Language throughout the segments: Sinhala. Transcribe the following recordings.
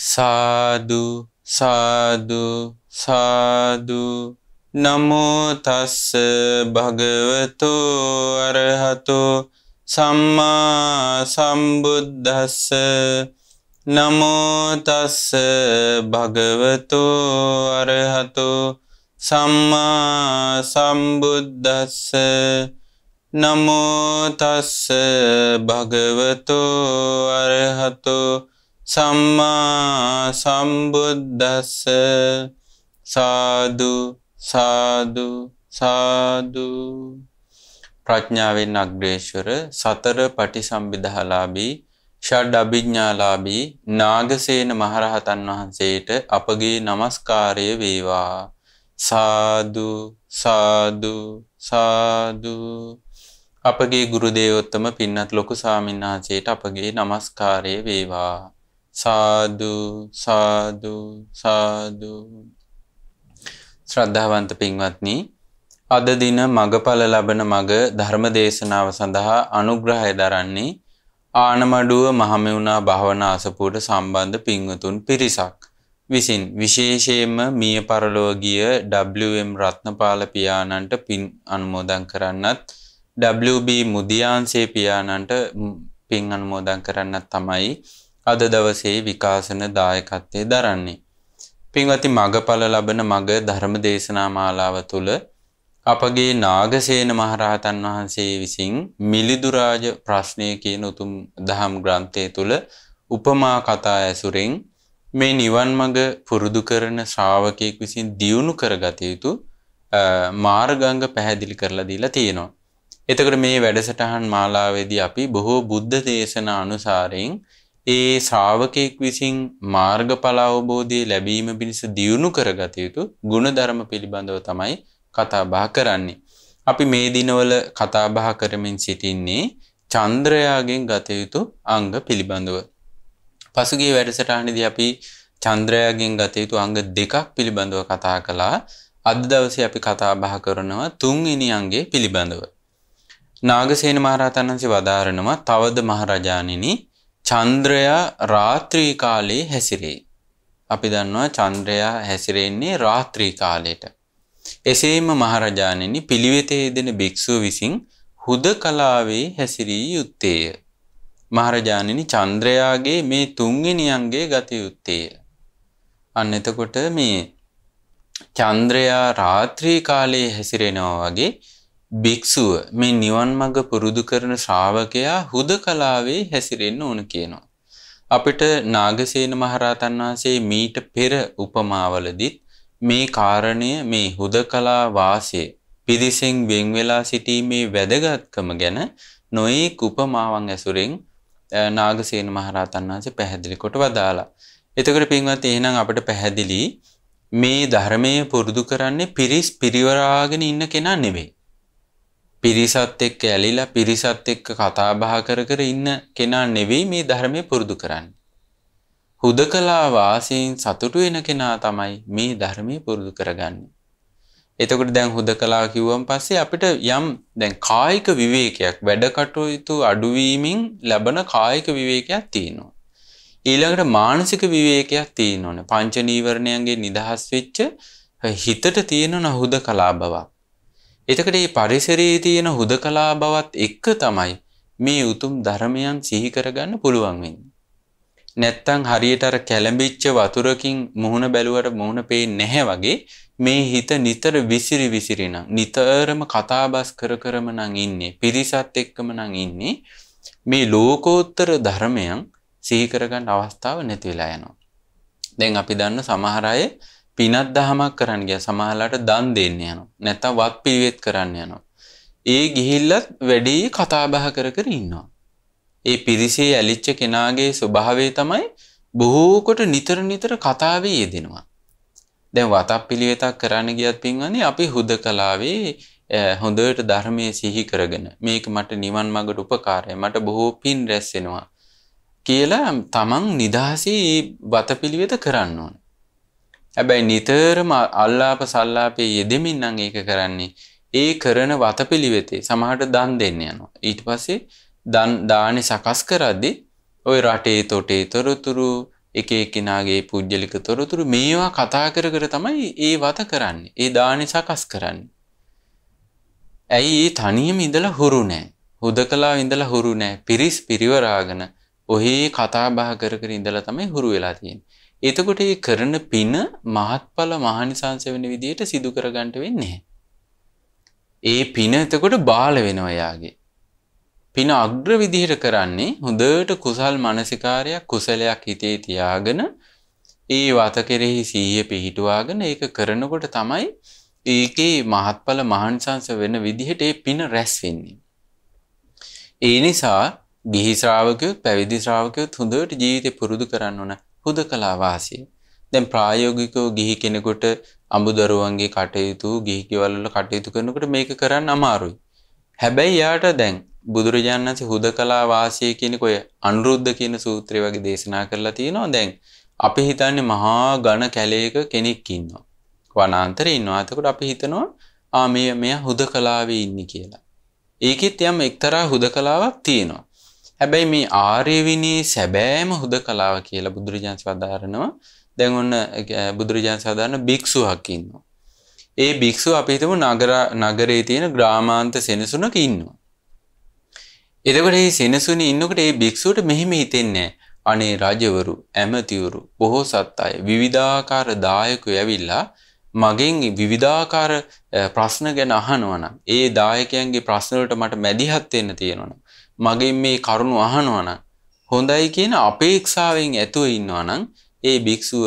සාදු සාදු සාදු නමෝ තස්ස භගවතු අරහතෝ සම්මා සම්බුද්දස්ස නමෝ තස්ස භගවතු අරහතෝ සම්මා සම්බුද්දස්ස නමෝ තස්ස භගවතු අරහතෝ සම්මා සම්බුද්දස්ස සාදු සාදු සාදු. ප්‍රඥාවෙන් අග්‍රේශ්වර සතර පටිසම්භිදාලාභී ෂඩ් අභිඥාලාභී නාගසේන මහරහතන් වහන්සේට අපගේ নমස්කාරය වේවා. සාදු සාදු සාදු. අපගේ ගුරු දේවෝත්තම පින්වත් ලොකු ස්වාමීන් වහන්සේට අපගේ নমස්කාරය වේවා. සාදු සාදු සාදු. ශ්‍රද්ධාවන්ත පින්වත්නි, අද දින මගඵල ලබන මග ධර්ම දේශනාව සඳහා අනුග්‍රහය දරන්නේ ආනමඩුව මහමෙවුනා භාවනා අසපුවට සම්බන්ධ පින්වතුන් පිරිසක් විසින් විශේෂයෙන්ම මිය පරලොව ගිය WM රත්නපාල පියාණන්ට පින් අනුමෝදන් කරන්නත් WB මුදියාන්සේ පියාණන්ට පින් අනුමෝදන් කරන්නත් තමයි අද දවසේ විකාශන දායකත්වයේ දරන්නේ. පින්වත්නි, මගඵල ලබන මග ධර්ම දේශනා මාලාව තුළ අපගේ නාගසේන මහරහතන් වහන්සේ විසින් මිලිඳු රාජ ප්‍රශ්නය කියන උතුම් දහම් ග්‍රන්ථය තුළ උපමා කතා ඇසුරෙන් මේ නිවන් මඟ පුරුදු කරන ශ්‍රාවකයෙක් විසින් දියුණු කරගත යුතු මාර්ගාංග පැහැදිලි කරලා දීලා තියෙනවා. එතකොට මේ වැඩසටහන් මාලාවේදී අපි බොහෝ බුද්ධ දේශනා අනුසාරයෙන් ඒ ශ්‍රාවකයෙක් විසින් මාර්ගඵල අවබෝධය ලැබීම පිණිස දියුණු කරගත යුතු ගුණධර්ම පිළිබඳව තමයි කතා බහ කරන්නේ. අපි මේ දිනවල කතා බහ කරමින් සිටින්නේ චන්ද්‍රයාගෙන් ගත යුතු අංග පිළිබඳව. පසුගිය වැඩසටහනේදී අපි චන්ද්‍රයාගෙන් ගත යුතු අංග දෙකක් පිළිබඳව කතා කළා. අද දවසේ අපි කතා බහ කරනවා තුන්වෙනි අංගය පිළිබඳව. නාගසේන මහරහතන් වහන්සේ වදාරනවා, තවද මහරජාණෙනි, චන්ද්‍රයා රාත්‍රී කාලයේ හැසිරේ. අපි දන්නවා චන්ද්‍රයා හැසිරෙන්නේ රාත්‍රී කාලයට. එසේම මහරජාණෙනි, පිළිවෙතේ යෙදෙන භික්ෂුව විසින් හුදකලාවේ හැසිරිය යුත්තේය. මහරජාණෙනි, චන්ද්‍රයාගේ මේ තුන්වෙනි අංගය ගත යුත්තේය. අන්න එතකොට මේ චන්ද්‍රයා රාත්‍රී කාලයේ හැසිරෙනවා වගේ භික්ෂුව මේ නිවන් මඟ පුරුදු කරන ශ්‍රාවකයා හුදකලාවේ හැසිරෙන්න ඕන කියනවා. අපිට නාගසේන මහරහතන් වහන්සේ මීට පෙර උපමාවලදීත් මේ කාරණය, මේ හුදකලා වාසය, පිරිසෙන් වෙන් වෙලා සිටීමේ වැදගත්කම ගැන නොයෙක් උපමාවන් ඇසුරෙන් නාගසේන මහරහතන් වහන්සේ පැහැදිලි කොට වදාලා. එතකොට පින්වත්, එහෙනම් අපිට පැහැදිලි මේ ධර්මයේ පුරුදු කරන්නේ පිරිස් පිරිවරාගෙන ඉන්න කෙනා නෙවෙයි. පිරිසත් එක්ක ඇලිලා පිරිසත් එක්ක කතා බහ කර කර ඉන්න කෙනා නෙවෙයි මේ ධර්මයේ පුරුදු කරන්නේ. හුදකලා වාසයෙන් සතුටු වෙන කෙනා තමයි මේ ධර්මයේ පුරුදු කරගන්නේ. එතකොට දැන් හුදකලා කිව්වන් පස්සේ අපිට යම් දැන් කායික විවේකයක්, වැඩ කටයුතු අඩුවීමෙන් ලැබෙන කායික විවේකයක් තියෙනවා. ඊළඟට මානසික විවේකයක් තියෙනවනේ. පංච නීවරණයන්ගේ නිදහස් වෙච්ච හිතට තියෙන හුදකලා බවක්. එතකොට මේ පරිසරයේ තියෙන හුදකලා බවත් එක්ක තමයි මේ උතුම් ධර්මයන් සිහි කරගන්න පුළුවන් වෙන්නේ. නැත්තම් හරියට අර කැළඹිච්ච වතුරකින් මුහුණ බැලුවට මුහුණ පේන්නේ නැහැ වගේ මේ හිත නිතර විසිරි විසිරි නම්, නිතරම කතාබස් කර කරම නම් ඉන්නේ, පිරිසත් එක්කම නම් ඉන්නේ, මේ ලෝකෝත්තර ධර්මයන් සිහි කරගන්න අවස්ථාව නැති වෙලා යනවා. දැන් අපි දන්න සමහර අය පිනක් දහමක් කරන්න ගියා, සමහරලාට දන් දෙන්න යනවා, නැත්තම් වත් පිළිවෙත් කරන්න යනවා. ඒ ගිහිල්ලත් වැඩි කතා බහ කර කර ඉන්නවා. ඒ පිරිසේ ඇලිච්ච කෙනාගේ ස්වභාවය තමයි බොහෝ කොට නිතර නිතර කතාවේ යෙදෙනවා. දැන් වතක් පිළිවෙතක් කරන්න ගියත් පින්වන්නේ අපි හුදකලාවේ හොඳට ධර්මයේ සිහි කරගෙන මේක මට නිවන් මාර්ගට උපකාරයි, මට බොහෝ පින් රැස් වෙනවා කියලා තමන් නිදහසේ වත පිළිවෙත කරන්න ඕන. හැබැයි නිතරම අල්ලාප සල්ලාපේ යෙදෙමින් නම් ඒක කරන්නේ. ඒ කරන වතපිළිවෙතේ සමහරට දන් දෙන්න යනවා. ඊට පස්සේ දානේ සකස් කරද්දී ওই රටේ තොටේ තොරතුරු එක එක්කිනාගේ පුජ්‍යලික තොරතුරු මේවා කතා කර කර තමයි ඒ වත කරන්නේ. ඒ දානි සකස් කරන්නේ. ඇයි තනියම ඉඳලා හුරු නැහැ. හුදකලා ඉඳලා හුරු නැහැ. පිරිස් පිරිවරාගෙන ඔහේ කතා බහ කර කර ඉඳලා තමයි හුරු වෙලා තියෙන්නේ. එතකොට මේ කරන පින මහත්ඵල මහානිසංස වෙන විදිහට සිදු කරගන්න වෙන්නේ ඒ පින එතකොට බාල වෙනවා යාගේ. පින අග්‍ර විදිහට කරන්නේ හොඳට කුසල් මානසිකාරයක් කුසලයක් හිතේ තියාගෙන ඒ වත කෙරෙහි සිහිය පිහිටුවාගෙන ඒක කරනකොට තමයි ඒකේ මහත්ඵල මහානිසංස වෙන විදිහට ඒ පින රැස් වෙන්නේ. ඒ නිසා ගිහි ශ්‍රාවකයෝ පැවිදි ශ්‍රාවකයෝ හොඳට ජීවිතේ පුරුදු කරන්න ඕන හුදකලා වාසිය. දැන් ප්‍රායෝගිකව ගිහි කෙනෙකුට අඹදරුවන්ගේ කටයුතු ගිහි කෙවල් වල කටයුතු කරනකොට මේක කරන්න අමාරුයි. හැබැයි යාට දැන් බුදුරජාණන් වහන්සේ හුදකලා වාසිය කියන කොය අනුරුද්ධ කියන සූත්‍රය වගේ දේශනා කරලා තියෙනවා. දැන් අපි හිතන්නේ මහා ඝන කැලේක කෙනෙක් ඉන්නවා. වනාන්තරේ ඉන්නවා. එතකොට අපි හිතනවා මෙයා හුදකලාවේ ඉන්නේ කියලා. ඒකෙත් යම් එක්තරා හුදකලාවක් තියෙනවා. හැබැයි මේ ආර්ය විනී සැබෑම හුදකලාව කියලා බුදුරජාණන් වදාරනවා. දැන් ඔන්න බුදුරජාණන් සාදාරන භික්ෂුවක් ඉන්නවා. ඒ භික්ෂුව අපි හිතමු නගරේ තියෙන ග්‍රාමාන්ත සෙනසුනක ඉන්නවා. එතකොට මේ සෙනසුනේ ඉන්නකොට ඒ භික්ෂුවට මෙහෙම හිතෙන්නේ අනේ රජවරු, ඇමතිවරු, බොහෝසත් අය, විවිධාකාර දායකයෝ ඇවිල්ලා මගෙන් විවිධාකාර ප්‍රශ්න ගැන අහනවා නම්, ඒ දායකයන්ගේ ප්‍රශ්න වලට මට මැදිහත් වෙන්න තියෙනවා නම්, මගෙන් මේ කරුණු අහනවා නම් හොඳයි කියන අපේක්ෂාවෙන් ඇතුව ඉන්නවා නම් ඒ භික්ෂුව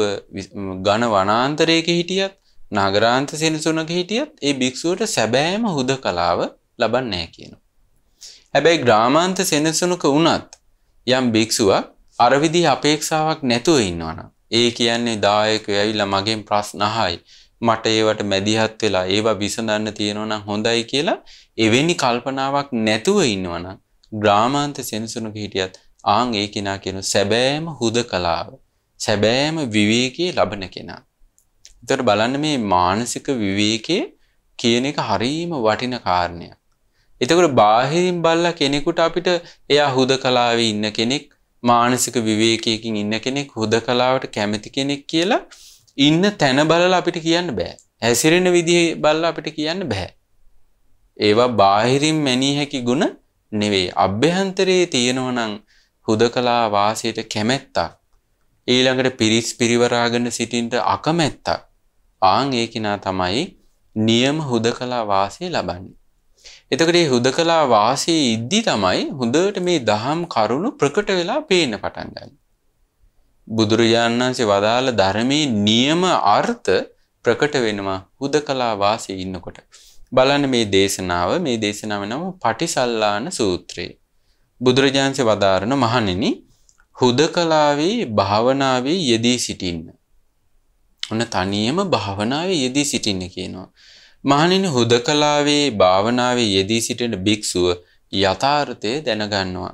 ඝන වනාන්තරයක හිටියත් නගරාන්ත සෙනසුනක හිටියත් ඒ භික්ෂුවට සැබෑම හුදකලාව ලබන්නේ නැහැ කියනවා. හැබැයි ග්‍රාමාන්ත සෙනසුනක වුණත් යම් භික්ෂුවක් අර විදිහ අපේක්ෂාවක් නැතුව ඉන්නවනම් ඒ කියන්නේ දායකයෝ ඇවිල්ලා මගෙන් ප්‍රශ්න අහයි මට ඒවට මැදිහත් වෙලා ඒවා විසඳන්න තියෙනවා නම් හොඳයි කියලා එවැනි කල්පනාවක් නැතුව ඉන්නවනම් ග්‍රාමාන්ත සෙනසුනක හිටියත් ඒ කෙනා කියන සැබෑම හුදකලාව සැබෑම විවේකයේ ලබන කෙනා. ඒතර බලන්න මේ මානසික විවේකයේ කියන එක හරීම වටින කාරණයක්. එතකොට බාහිරින් බලලා කෙනෙකුට අපිට එයා හුදකලාවේ ඉන්න කෙනෙක් මානසික විවේකයකින් ඉන්න කෙනෙක් හුදකලාවට කැමති කෙනෙක් කියලා ඉන්න තැන බලලා අපිට කියන්න බෑ. හැසිරෙන විදිහ බලලා අපිට කියන්න බෑ. ඒවා බාහිරින් මැනිය හැකි ගුණ නෙවෙයි. අභ්‍යන්තරයේ තියෙනවා නම් හුදකලා වාසයට කැමැත්තක් ඊළඟට පිරිස් පිරිවරාගෙන සිටින්න අකමැත්තක් ඒ කෙනා තමයි නියම හුදකලා වාසය ලබන්නේ. එතකොට මේ හුදකලා වාසයේ ඉද්දි තමයි හොඳට මේ දහම් කරුණු ප්‍රකට වෙලා පේන්න පටන් ගන්න. බුදුරජාණන් වහන්සේ වදාළ ධර්මයේ නියම අර්ථ ප්‍රකට වෙනවා හුදකලා වාසයේ ඉන්නකොට. බලන්න මේ දේශනාව නම පටිසල්ලාන සූත්‍රය. බුදුරජාණන් වහන්සේ වදාරන මහණෙනි හුදකලාවේ භාවනාවේ යෙදී සිටින්න. ඔන්න තනියම භාවනාවේ යෙදී සිටින්න කියනවා. මහණෙනි හුදකලාවේ භාවනාවේ යෙදී සිටින භික්ෂුව යථාර්ථය දැනගන්නවා.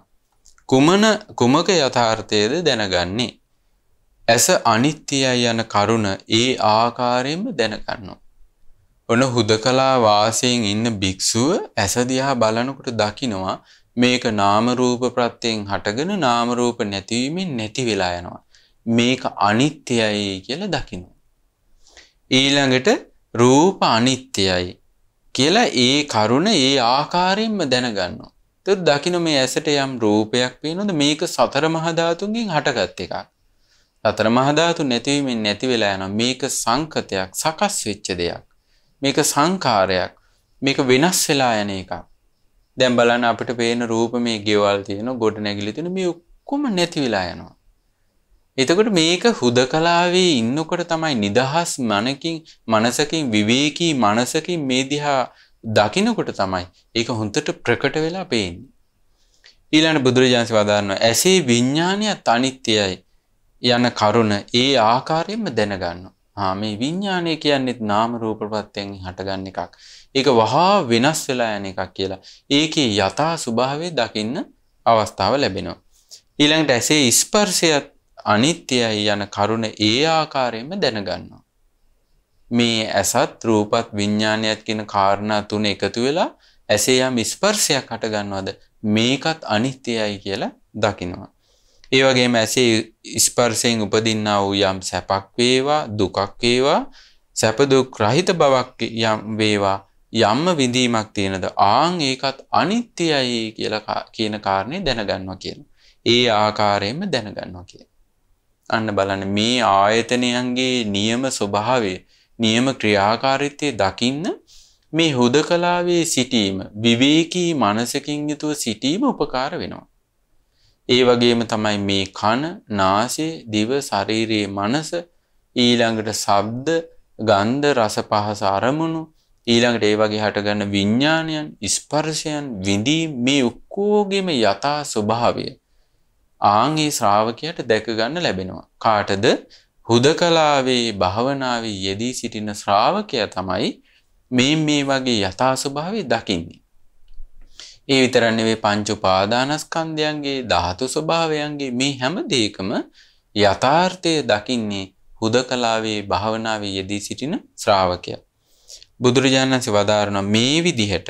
කුමක යථාර්ථයද දැනගන්නේ? ඇස අනිත්‍යයි යන කරුණ ඒ ආකාරයෙන්ම දැනගන්නවා. ඔන්න හුදකලා වාසයෙන් ඉන්න භික්ෂුව ඇස දිහා බලනකොට දකිනවා මේක නාම රූප ප්‍රත්‍යයෙන් හටගෙන නාම රූප නැතිවීමෙන් නැති වෙලා යනවා. මේක අනිත්‍යයි කියලා දකිනවා. ඊළඟට රූප අනිත්‍යයි කියලා ඒ කරුණ ඒ ආකාරයෙන්ම දැනගන්නවා. ඒත් දකින්න මේ ඇසට යම් රූපයක් පේනොත් මේක සතර මහා ධාතුන්ගෙන් හටගත් එකක්. සතර මහා ධාතු නැතිවීමෙන් නැති වෙලා යනවා. මේක සංකතයක්, සකස් වෙච්ච දෙයක්. මේක සංකාරයක්. මේක වෙනස් වෙලා යන එකක්. දැන් බලන්න අපිට පේන රූප මේ ගෙවල් තියෙන, ගොඩ නැගිලි තියෙන මේ ඔක්කොම නැති වෙලා යනවා. එතකොට මේක හුදකලාවේ ඉන්නකොට තමයි නිදහස් මනසකින් විවේකී මනසකින් මේ දිහා දකින්නකොට තමයි ඒක හොඳට ප්‍රකට වෙලා පේන්නේ. ඊළඟ බුදුරජාණන් වදාරනවා ඇසේ විඥානයත් අනිත්‍යයි යන කරුණ ඒ ආකාරයෙන්ම දැනගන්නවා. මේ විඥානය කියන්නේ නාම රූප ප්‍රත්‍යයෙන් හටගන්න එකක්. ඒක වහා වෙනස් වෙලා යන එකක් කියලා. ඒකේ යථා ස්වභාවය දකින්න අවස්ථාව ලැබෙනවා. ඊළඟට ඇසේ ස්පර්ශයත් අනිත්‍යයි යන කරුණ ඒ ආකාරයෙන්ම දැනගන්නවා. මේ ඇසත් රූපත් විඥානයත් කියන කාරණා තුන එකතු වෙලා ඇසේ යම් ස්පර්ශයක් හට ගන්නවද මේකත් අනිත්‍යයි කියලා දකිනවා. ඒ වගේම ඇසේ ස්පර්ශයෙන් උපදින්නා වූ යම් සැපක් වේවා දුකක් වේවා සැප දුක් රහිත බවක් යම් වේවා යම්ම විඳීමක් තියෙනද ආන් ඒකත් අනිත්‍යයි කියලා කියන කාරණේ දැනගන්නවා කියනවා. ඒ ආකාරයෙන්ම දැනගන්නවා කියන. අන්න බලන්න මේ ආයතනයන්ගේ නියම ස්වභාවය, නියම ක්‍රියාකාරීත්වය දකින්න මේ හුදකලාවේ සිටීම, විවේකී මනසකින් යුතුව සිටීම උපකාර වෙනවා. ඒ වගේම තමයි මේ කන, නාසය, දිව, ශරීරයේ මනස, ඊළඟට ශබ්ද, ගන්ධ, රස, පහස අරමුණු, ඊළඟට ඒ වගේ හටගන්න විඥානයන්, ස්පර්ශයන්, විඳීම් මේ ඔක්කොගෙම යථා ස්වභාවය ආන්ගේ ශ්‍රාවකයට දැක ගන්න ලැබෙනවා. කාටද? හුදකලාවේ භාවනාවේ යෙදී සිටින ශ්‍රාවකයා තමයි මේ වගේ යථා ස්වභාවය දකින්නේ. ඒ විතරක් නෙවෙයි පංච උපාදානස්කන්ධයන්ගේ ධාතු ස්වභාවයන්ගේ මේ හැම දෙයකම යථාර්ථය දකින්නේ හුදකලාවේ භාවනාවේ යෙදී සිටින ශ්‍රාවකයා. බුදුරජාණන් වහන්සේ වදාරන මේ විදිහට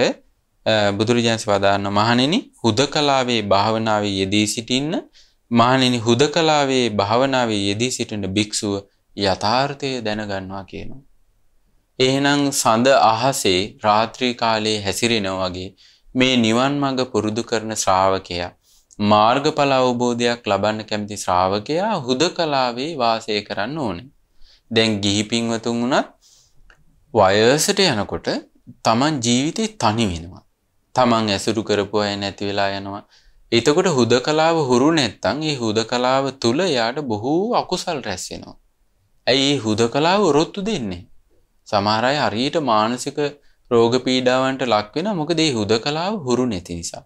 බුදුරජාණන් වදාරන මහණෙනි හුදකලාවේ භාවනාවේ යෙදී සිටින්න මහණෙනි හුදකලාවේ භාවනාවේ යෙදී සිටින භික්ෂුව යථාර්ථය දැනගන්නවා කියනවා. එහෙනම් සඳ අහසේ රාත්‍රී කාලයේ හැසිරෙනවා වගේ මේ නිවන් මඟ පුරුදු කරන ශ්‍රාවකයා මාර්ගඵල අවබෝධයක් ලබන්න කැමති ශ්‍රාවකයා හුදකලාවේ වාසය කරන්න ඕනේ. දැන් ගිහි පින්වතුන් උනත් වයසට යනකොට තමන් ජීවිතේ තනි වෙනවා. තමන් ඇසුරු කරපු අය නැති වෙලා යනවා. එතකොට හුදකලාව හුරු නැත්තම් ඒ හුදකලාව තුල යාට බොහෝ අකුසල් රැස් වෙනවා. ඇයි මේ හුදකලාව රොත්තු දෙන්නේ? සමහර අය හරියට මානසික රෝග පීඩාවන්ට ලක් වෙනවා. මොකද මේ හුදකලාව හුරු නැති නිසා.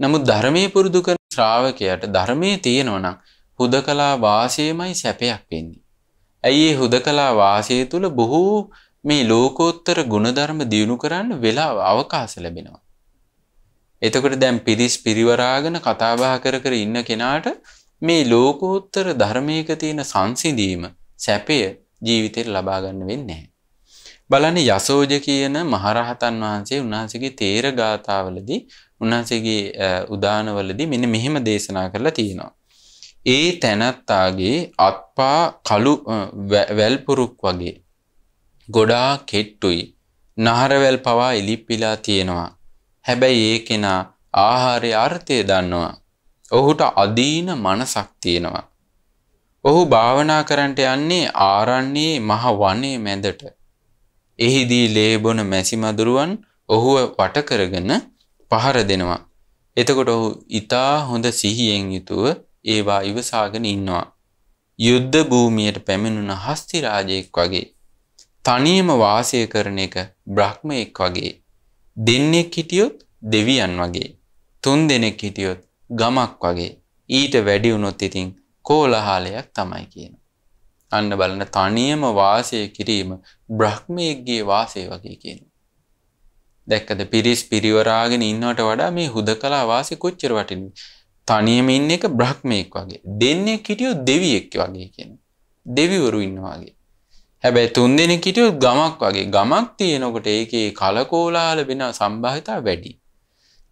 නමුත් ධර්මයේ පුරුදු කරන ශ්‍රාවකයාට ධර්මයේ තියෙනවා නම් හුදකලා වාසයමයි සැපයක් වෙන්නේ. ඇයි මේ හුදකලා වාසය තුල බොහෝ මේ ලෝකෝත්තර ගුණධර්ම දියුණු කරන්න වෙලාව අවකාශ ලැබෙනවා. එතකොට දැන් පිරිස් පිරිවරාගෙන කතා බහ කර ඉන්න කෙනාට මේ ලෝකෝත්තර ධර්මයක තියෙන සංසිඳීම, සැපය ජීවිතේට ලබා ගන්න වෙන්නේ නැහැ. බලන්න යසෝජ කියන මහරහතන් වහන්සේ උන්වහන්සේගේ තේර ගාථාවලදී උන්වහන්සේගේ උදානවලදී මෙන්න මෙහෙම දේශනා කරලා තියෙනවා. ඒ තැනත්තාගේ අත්පා කළු වැල්පුරුක් වගේ ගොඩාක් කෙට්ටුයි. නහරවැල් පවා ඉලිප්පිලා තියෙනවා. හැබැයි ඒ කෙනා ආහාරයේ අර්ථය දන්නවා. ඔහුට අදීන මනසක් තියෙනවා. ඔහු භාවනා කරන්නට යන්නේ ආරණ්‍යයේ මහ වනයේ මැදට. එහිදී ලේබොන මැසි මදුරුවන් ඔහුව වට කරගෙන පහර දෙනවා. එතකොට ඔහු ඊටා හොඳ සිහියෙන් යුතුව ඒවා ඉවසාගෙන ඉන්නවා. යුද්ධ භූමියට පැමිණුණ හස්ති රාජයෙක් වගේ. තනියම වාසය කරන එක බ්‍රහ්මයෙක් වගේ. දෙන්නෙක් හිටියොත් දෙවියන් වගේ. තුන් දෙනෙක් හිටියොත් ගමක් වගේ. ඊට වැඩි වුණොත් ඉතින් කෝලහලයක් තමයි කියන. අන්න බලන්න තනියම වාසය කිරීම බ්‍රහ්මයෙක්ගේ වාසය වගේ කියන. දැක්කද පිරිස් පිරිවරාගෙන ඉන්නවට වඩා මේ හුදකලා වාසය කොච්චර වටිනවද? තනියම ඉන්න එක බ්‍රහ්මයෙක් වගේ. දෙන්නෙක් හිටියොත් දෙවියෙක් වගේ කියන. දෙවිවරු ඉන්නවා වගේ. හැබැයි තුන් දෙනෙක් හිටියොත් ගමක් වගේ. ගමක් තියෙනකොට ඒකේ කලකෝලාහල වෙන සම්භාවිතා වැඩි.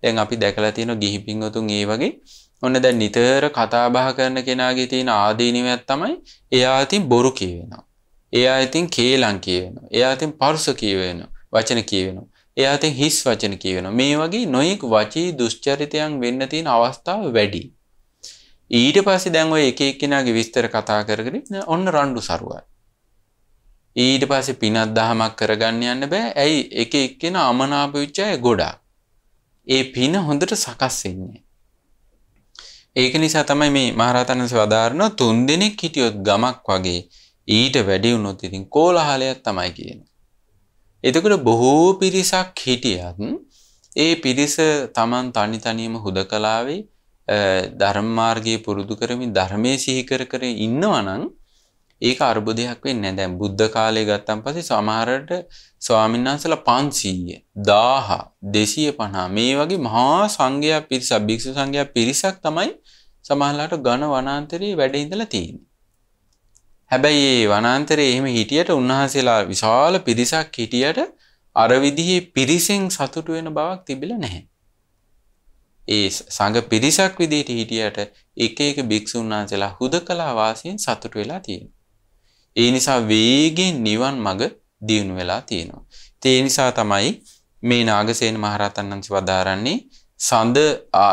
දැන් අපි දැකලා තියෙන ගිහි පින්වතුන් ඒ වගේ ඔන්න දැන් නිතර කතා බහ කරන කෙනාගේ තියෙන ආදීනවයක් තමයි එයා ඉතින් බොරු කියවෙනවා. එයා ඉතින් කේලම් කියවෙනවා. එයා ඉතින් පරුස කියවෙනවා. වචන කියවෙනවා. එයා ඉතින් හිස් වචන කියවෙනවා. මේ වගේ නොයෙක් වචී දුස්චරිතයන් වෙන්න තියෙන අවස්ථාව වැඩි. ඊට පස්සේ දැන් ඔය එක එක්කෙනාගේ විස්තර කතා කරගෙන ඔන්න රණ්ඩු සරුවයි. ඊට පස්සේ පිනක් දහමක් කරගන්න යන්න බෑ. ඇයි එක එක්කෙනා අමනාප වෙච්ච අය ගොඩාක්. ඒ පින හොඳට සකස් වෙන්නේ. ඒක නිසා තමයි මේ මහරහතන් වහන්සේ වදාරන තුන් දෙනෙක් හිටියොත් ගමක් වගේ ඊට වැඩි වුණොත් ඉතින් කෝලහලයක් තමයි කියන්නේ. එතකොට බොහෝ පිරිසක් හිටියත් ඒ පිරිස Taman තනියම හුදකලාවේ ධර්ම මාර්ගයේ පුරුදු කරමින් ධර්මයේ සිහි කර ඉන්නවා නම් ඒක අරුබුදයක් වෙන්නේ නැහැ. දැන් බුද්ධ කාලේ ගත්තන් පස්සේ සමහරට ස්වාමීන් වහන්සේලා 500 1000 250 මේ වගේ මහා සංඝයා පිරිසක් භික්ෂු සංඝයා පිරිසක් තමයි සමහරලාට ඝන වනාන්තරයේ වැඩ ඉඳලා තියෙන්නේ. හැබැයි මේ වනාන්තරයේ එහෙම හිටියට උන්වහන්සේලා විශාල පිරිසක් හිටියට අර විදිහේ පිරිසෙන් සතුටු වෙන බවක් තිබිලා නැහැ. ඒ සංඝ පිරිසක් විදිහට හිටියට එක එක භික්ෂුන් වහන්සේලා හුදකලා වාසයෙන් සතුට වෙලා තියෙනවා. ඒ නිසා වේගෙන් නිවන් මඟ දියුණු වෙලා තියෙනවා. ඒ නිසා තමයි මේ නාගසේන මහරහතන් වහන්සේ වදාරන්නේ සඳ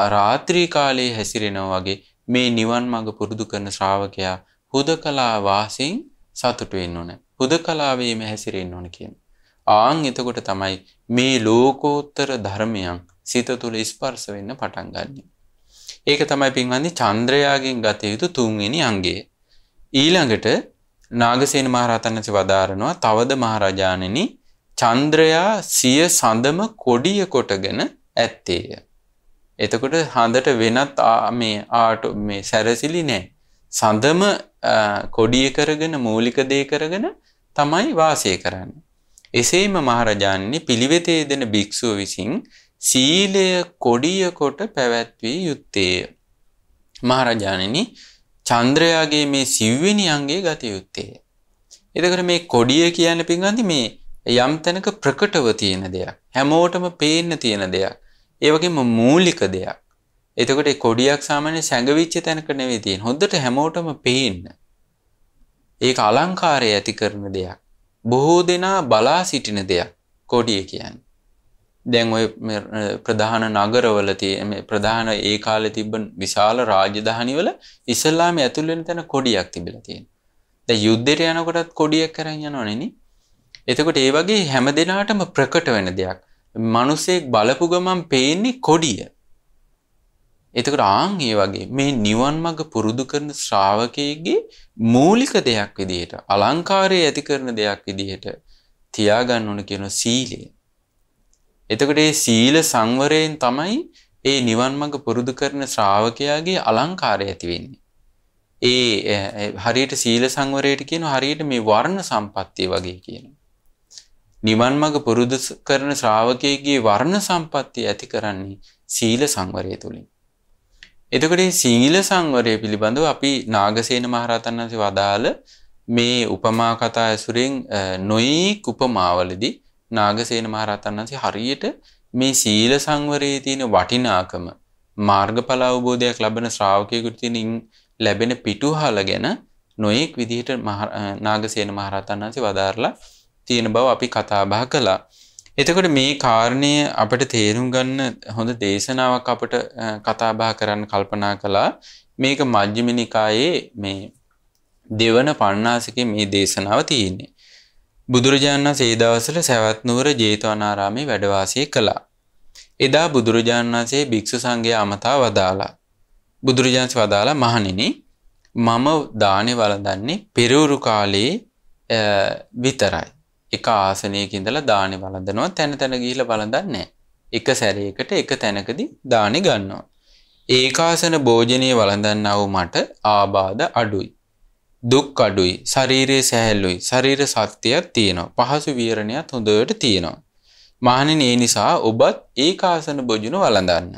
රාත්‍රී කාලයේ හැසිරෙනවා වගේ මේ නිවන් මඟ පුරුදු කරන ශ්‍රාවකයා හුදකලා වාසයෙන් සතුට වෙන්න ඕන. හුදකලාවේම හැසිරෙන්න ඕන කියන. ආන් එතකොට තමයි මේ ලෝකෝත්තර ධර්මයන් සිත තුළ ස්පර්ශ වෙන්න පටන් ගන්නෙ. ඒක තමයි පින්වත්නි චන්ද්‍රයාගෙන් ගත යුතු තුන්වෙනි අංගය. ඊළඟට නාගසේන මහරහතන් වහන්සේ වදාරනවා තවද මහරජාණෙනි චන්ද්‍රයා සිය සඳම කොඩිය කොටගෙන ඇත්තේය. එතකොට හඳට වෙනත් මේ සැරසිලි නැහැ. සඳම කොඩිය කරගෙන මූලික දේ කරගෙන තමයි වාසය කරන්නේ. එසේම මහරජාණනි පිළිවෙතේ දෙන භික්ෂුව විසින් සීලය කොඩිය කොට පැවැත්විය යුත්තේය. මහරජාණනි චන්ද්‍රයාගේ මේ සිව්වෙනි අංගයේ ගත යුත්තේය. එතකොට මේ කොඩිය කියන්නේ පින්වත්නි මේ යම් තැනක ප්‍රකටව තියෙන දෙයක්. හැමෝටම පේන්න තියෙන දෙයක්. ඒ වගේම මූලික දෙයක්. එතකොට ඒ කොඩියක් සාමාන්‍ය සැඟවිච්ච තැනක නෙවෙයි තියෙන්නේ. හොඳට හැමෝටම පේන්න. ඒක අලංකාරය ඇති කරන දෙයක්. බොහෝ දෙනා බලා සිටින දෙයක් කොඩිය කියන්නේ. දැන් ඔය ප්‍රධාන නගරවල තියෙන ප්‍රධාන ඒ කාලේ තිබ්බ විශාල රාජධානිවල ඉස්ලාම ඇතුල් වෙන තැන කොඩියක් තිබිලා තියෙනවා. දැන් යුද්ධයට යනකොටත් කොඩියක් කරන් යනවනේ නේ. එතකොට ඒ වගේ හැම දිනාටම ප්‍රකට වෙන දෙයක්. මිනිසෙක් බලපු ගමන් පේන්නේ කොඩිය. එතකොට ආන් ඒ වගේ මේ නිවන් මඟ පුරුදු කරන ශ්‍රාවකයෙක්ගේ මූලික දෙයක් විදිහට අලංකාරය ඇති කරන දෙයක් විදිහට තියාගන්න ඕන කියන සීලය. එතකොට මේ සීල සංවරයෙන් තමයි ඒ නිවන් මඟ පුරුදු කරන ශ්‍රාවකයාගේ අලංකාරය ඇති වෙන්නේ. ඒ හරියට සීල සංවරයට කියනවා හරියට මේ වර්ණ සම්පත්තිය වගේ කියනවා. නිවන් මඟ පුරුදු කරන ශ්‍රාවකයෙක්ගේ වර්ණ සම්පත්තිය ඇති කරන්නේ සීල සංවරය තුලින්. එතකොට මේ සීල සංවරය පිළිබඳව අපි නාගසේන මහරහතන් වහන්සේ වදාළ මේ උපමා කතා ඇසුරෙන් නොයෙක් උපමාවලදී නාගසේන මහරහතන් වහන්සේ හරියට මේ සීල සංවරයේ තියෙන වටිනාකම මාර්ගඵල අවබෝධයක් ලබන ශ්‍රාවකයෙකුට තියෙන ලැබෙන පිටුහල ගැන නොයෙක් විදිහට නාගසේන මහරහතන් වහන්සේ වදාරලා තියෙන බව අපි කතා බහ කළා. එතකොට මේ කාරණය අපිට තේරුම් ගන්න හොඳ දේශනාවක් අපිට කතා බහ කරන්න කල්පනා කළා. මේක මජ්ක්‍ධිම නිකායේ මේ දෙවන පණ්ණාසිකේ මේ දේශනාව තියෙන්නේ. බුදුරජාණන් වහන්සේ ඒ දවස්වල සවැත් නුවර ජේතවනාරාමේ වැඩ වාසය කළා. එදා බුදුරජාණන් වහන්සේ භික්ෂු සංඝයා අමතා වදාලා. බුදුරජාණන් වහන්සේ වදාලා මහණෙනි මම දානේ වළඳන්නේ පෙරවරු කාලේ විතරයි. එක ආසනයක ඉඳලා දානේ වළඳනවා තැන තැන ගිහිල්ලා වළඳන්නේ නැහැ. එක සැරයකට එක තැනකදී දානේ ගන්නවා. ඒකාසන භෝජනයේ වළඳන්නා වූ මට ආබාධ අඩුයි. දුක් අඩුයි. ශරීරයේ සැහැල්ලුයි. ශරීර ශක්තියක් තියෙනවා. පහසු විහරණයක් හොඳට තියෙනවා. මහණෙනි ඒ නිසා ඔබත් ඒකාසන භෝජන වළඳන්න.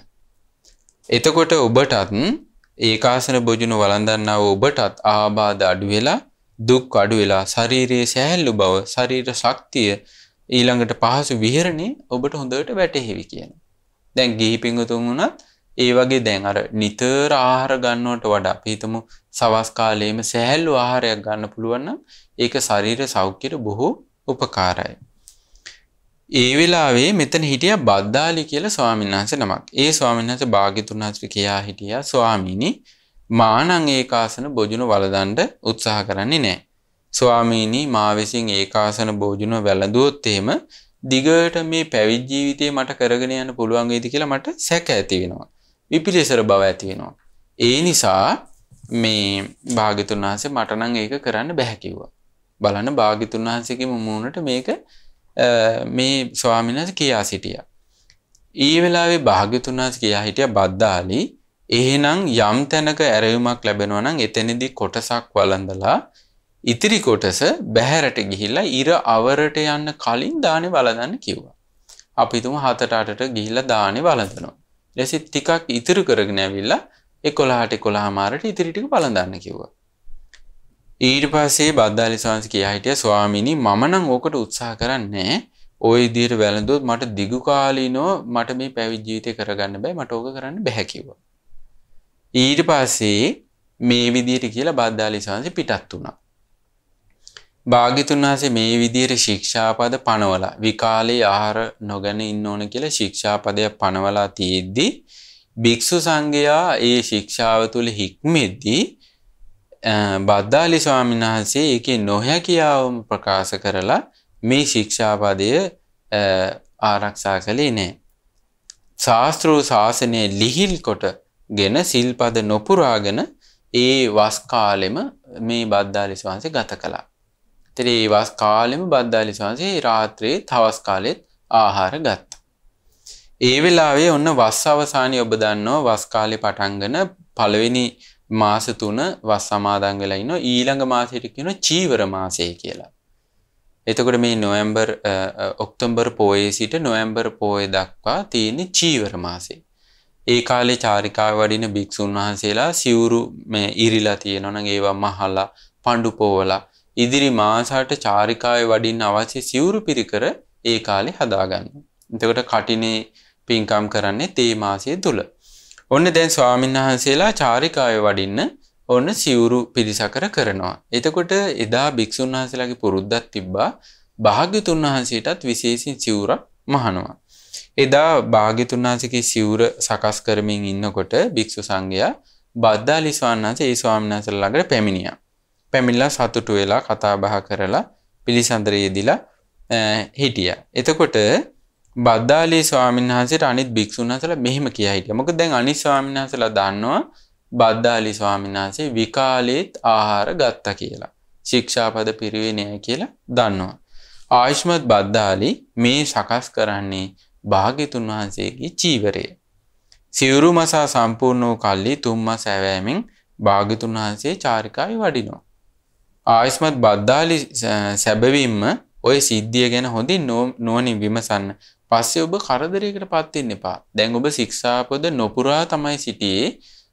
එතකොට ඔබටත් ඒකාසන භෝජන වළඳන්නා වූ ඔබටත් ආබාධ අඩු වෙලා දුක් අඩු වෙලා ශරීරයේ සැහැල්ලු බව ශරීර ශක්තිය ඊළඟට පහසු විහරණේ ඔබට හොඳට වැටහෙවි කියනවා. දැන් ගිහි පිංගුතුන් වුණත් ඒ වගේ දැන් අර නිතර ආහාර ගන්නවට වඩා අපි හිතමු සවස් කාලේම සැහැල්ලු ආහාරයක් ගන්න පුළුවන් නම් ඒක ශරීර සෞඛ්‍යයට බොහෝ උපකාරයි. ඒ වෙලාවේ මෙතන හිටියා බද්දාලි කියලා ස්වාමීන් වහන්සේ නමක්. ඒ ස්වාමීන් වහන්සේ භාග්‍යතුන් වහන්සේ කියා හිටියා ස්වාමීනි මානං ඒකාසන භෝජන වළඳන්න උත්සාහ කරන්නේ නැහැ. ස්වාමීනි මා විසින් ඒකාසන භෝජන වැළඳුවොත් එහෙම දිගට මේ පැවිදි ජීවිතේ මට කරගෙන යන්න පුළුවන් වේද කියලා මට සැක ඇති වෙනවා. විපිලිසර බව ඇති වෙනවා. ඒ නිසා මේ භාග්‍යතුන් වහන්සේ මට නම් ඒක කරන්න බෑ කිව්වා. බලන්න භාග්‍යතුන් වහන්සේගේ මුමුණට මේක මේ ස්වාමීන් වහන්සේ කියා සිටියා. ඊ වෙලාවේ භාග්‍යතුන් වහන්සේ කියා හිටියා බද්දාලි එහෙනම් යම් තැනක ඇරයුමක් ලැබෙනවා නම් එතනදී කොටසක් වළඳලා ඉතිරි කොටස බහැරට ගිහිල්ලා ඉර අවරට යන්න කලින් දානේ වළඳන්න කිව්වා. අපි හිතමු 7-8ට ගිහිල්ලා දානේ වළඳනවා. ඊට ටිකක් ඉතුරු කරගෙන ඇවිල්ලා 11ට 11මාරට ඉතිරි ටික වළඳන්න කිව්වා. ඊට පස්සේ බද්දාලි ස්වාමීන් කියා හිටියා ස්වාමීනි මම නම් ඕකට උත්සාහ කරන්නේ ওই විදිහට වැළඳුවොත් මට දිගු කාලීනව මට මේ පැවිදි ජීවිතය කරගන්න බෑ. මට ඕක කරන්න බෑ කිව්වා. ඊට පස්සේ මේ විදිහට කියලා බද්දාලි ස්වාමීන් පිටත් වුණා. භාග්‍යතුන් වහන්සේ මේ විදිහට ශික්ෂාපද පනවලා විකාලේ ආහාර නොගෙන ඉන්න ඕන කියලා ශික්ෂාපදය පනවලා තියෙද්දි භික්ෂු සංඝයා ඒ ශික්ෂාව තුල හික්මෙද්දී බද්දාලි ස්වාමීන් වහන්සේ ඒකේ නොහැකියාවම ප්‍රකාශ කරලා මේ ශික්ෂාපදය ආරක්ෂා කළේ නැහැ. ශාස්ත්‍රෝ ශාසනය ලිහිල් කොටගෙන සිල්පද නොපුරාගෙන ඒ වස් කාලෙම මේ බද්දාලි ස්වාමීන් වහන්සේ ගත කළා. ඉතින් ඒ වස් කාලෙම බද්දාලි ස්වාමීන් වහන්සේ රාත්‍රියේ තවස් කාලෙත් ආහාර ගත්තා. ඒ වෙලාවේ ඔන්න වස් අවසානයේ ඔබ දන්නවා වස් කාලේ පටන්ගෙන පළවෙනි මාස 3 වස් සමාදන් වෙලා ඉන්නවා. ඊළඟ මාසෙට කියනවා චීවර මාසය කියලා. එතකොට මේ නොවැම්බර් ඔක්තෝබර් පොයේ සිට නොවැම්බර් පොයේ දක්වා තියෙන චීවර මාසය. ඒ කාලේ චාරිකාව වඩින භික්ෂුන් වහන්සේලා සිවුරු මේ ඉරිලා තියෙනවා නම් ඒවා මහලා පඬු පොවලා ඉදිරි මාසයට චාරිකාවේ වඩින්න අවශ්‍ය සිවුරු පිරිකර ඒ කාලේ හදාගන්නවා. එතකොට කටිනේ පින්කම් කරන්නේ තේ මාසයේ තුල. ඔන්න දැන් ස්වාමීන් වහන්සේලා චාරිකාවේ වඩින්න ඔන්න සිවුරු පිරිසකර කරනවා. එතකොට එදා භික්ෂුන් වහන්සේලාගේ පුරුද්දක් තිබ්බා භාග්‍යතුන් වහන්සේටත් විශේෂින් සිවුරක් මහනවා. එදා භාග්‍යතුන් වහන්සේගේ සිවුර සකස් කරමින් ඉන්නකොට භික්ෂු සංඝයා බද්දාලි ස්වාමීන් වහන්සේ ඒ ස්වාමීන් වහන්සේලා ළඟට පැමිණියා. පැමිණලා සතුටු වෙලා කතා බහ කරලා පිළිසඳරේ යෙදිලා හිටියා. එතකොට බද්දාලි ස්වාමීන් වහන්සේට අනිත් භික්ෂුන් වහන්සේලා මෙහෙම කියා හිටියා. මොකද දැන් අනිත් ස්වාමීන් වහන්සේලා දන්නවා බද්දාලි ස්වාමීන් වහන්සේ විකාලේත් ආහාර ගත්තා කියලා. ශික්ෂාපද පිරුවේ නෑ කියලා දන්නවා. ආයුෂ්මත් බද්දාලි මේ සකස් කරන්නේ භාග්‍යතුන් වහන්සේගේ චීවරය. සිවුරු මසා සම්පූර්ණ වූ කල්ලි 3 මාස ඇවෑමෙන් භාග්‍යතුන් වහන්සේ චාරිකාවේ වඩිනවා. ආයුෂ්මත් බද්දාලි සැබවින්ම ඔය සිද්ධිය ගැන හොඳින් නුවණින් විමසන්න. පස්සේ ඔබ කරදරයකටපත් වෙන්න එපා. දැන් ඔබ ශික්ෂාපද නොපුරා තමයි සිටියේ.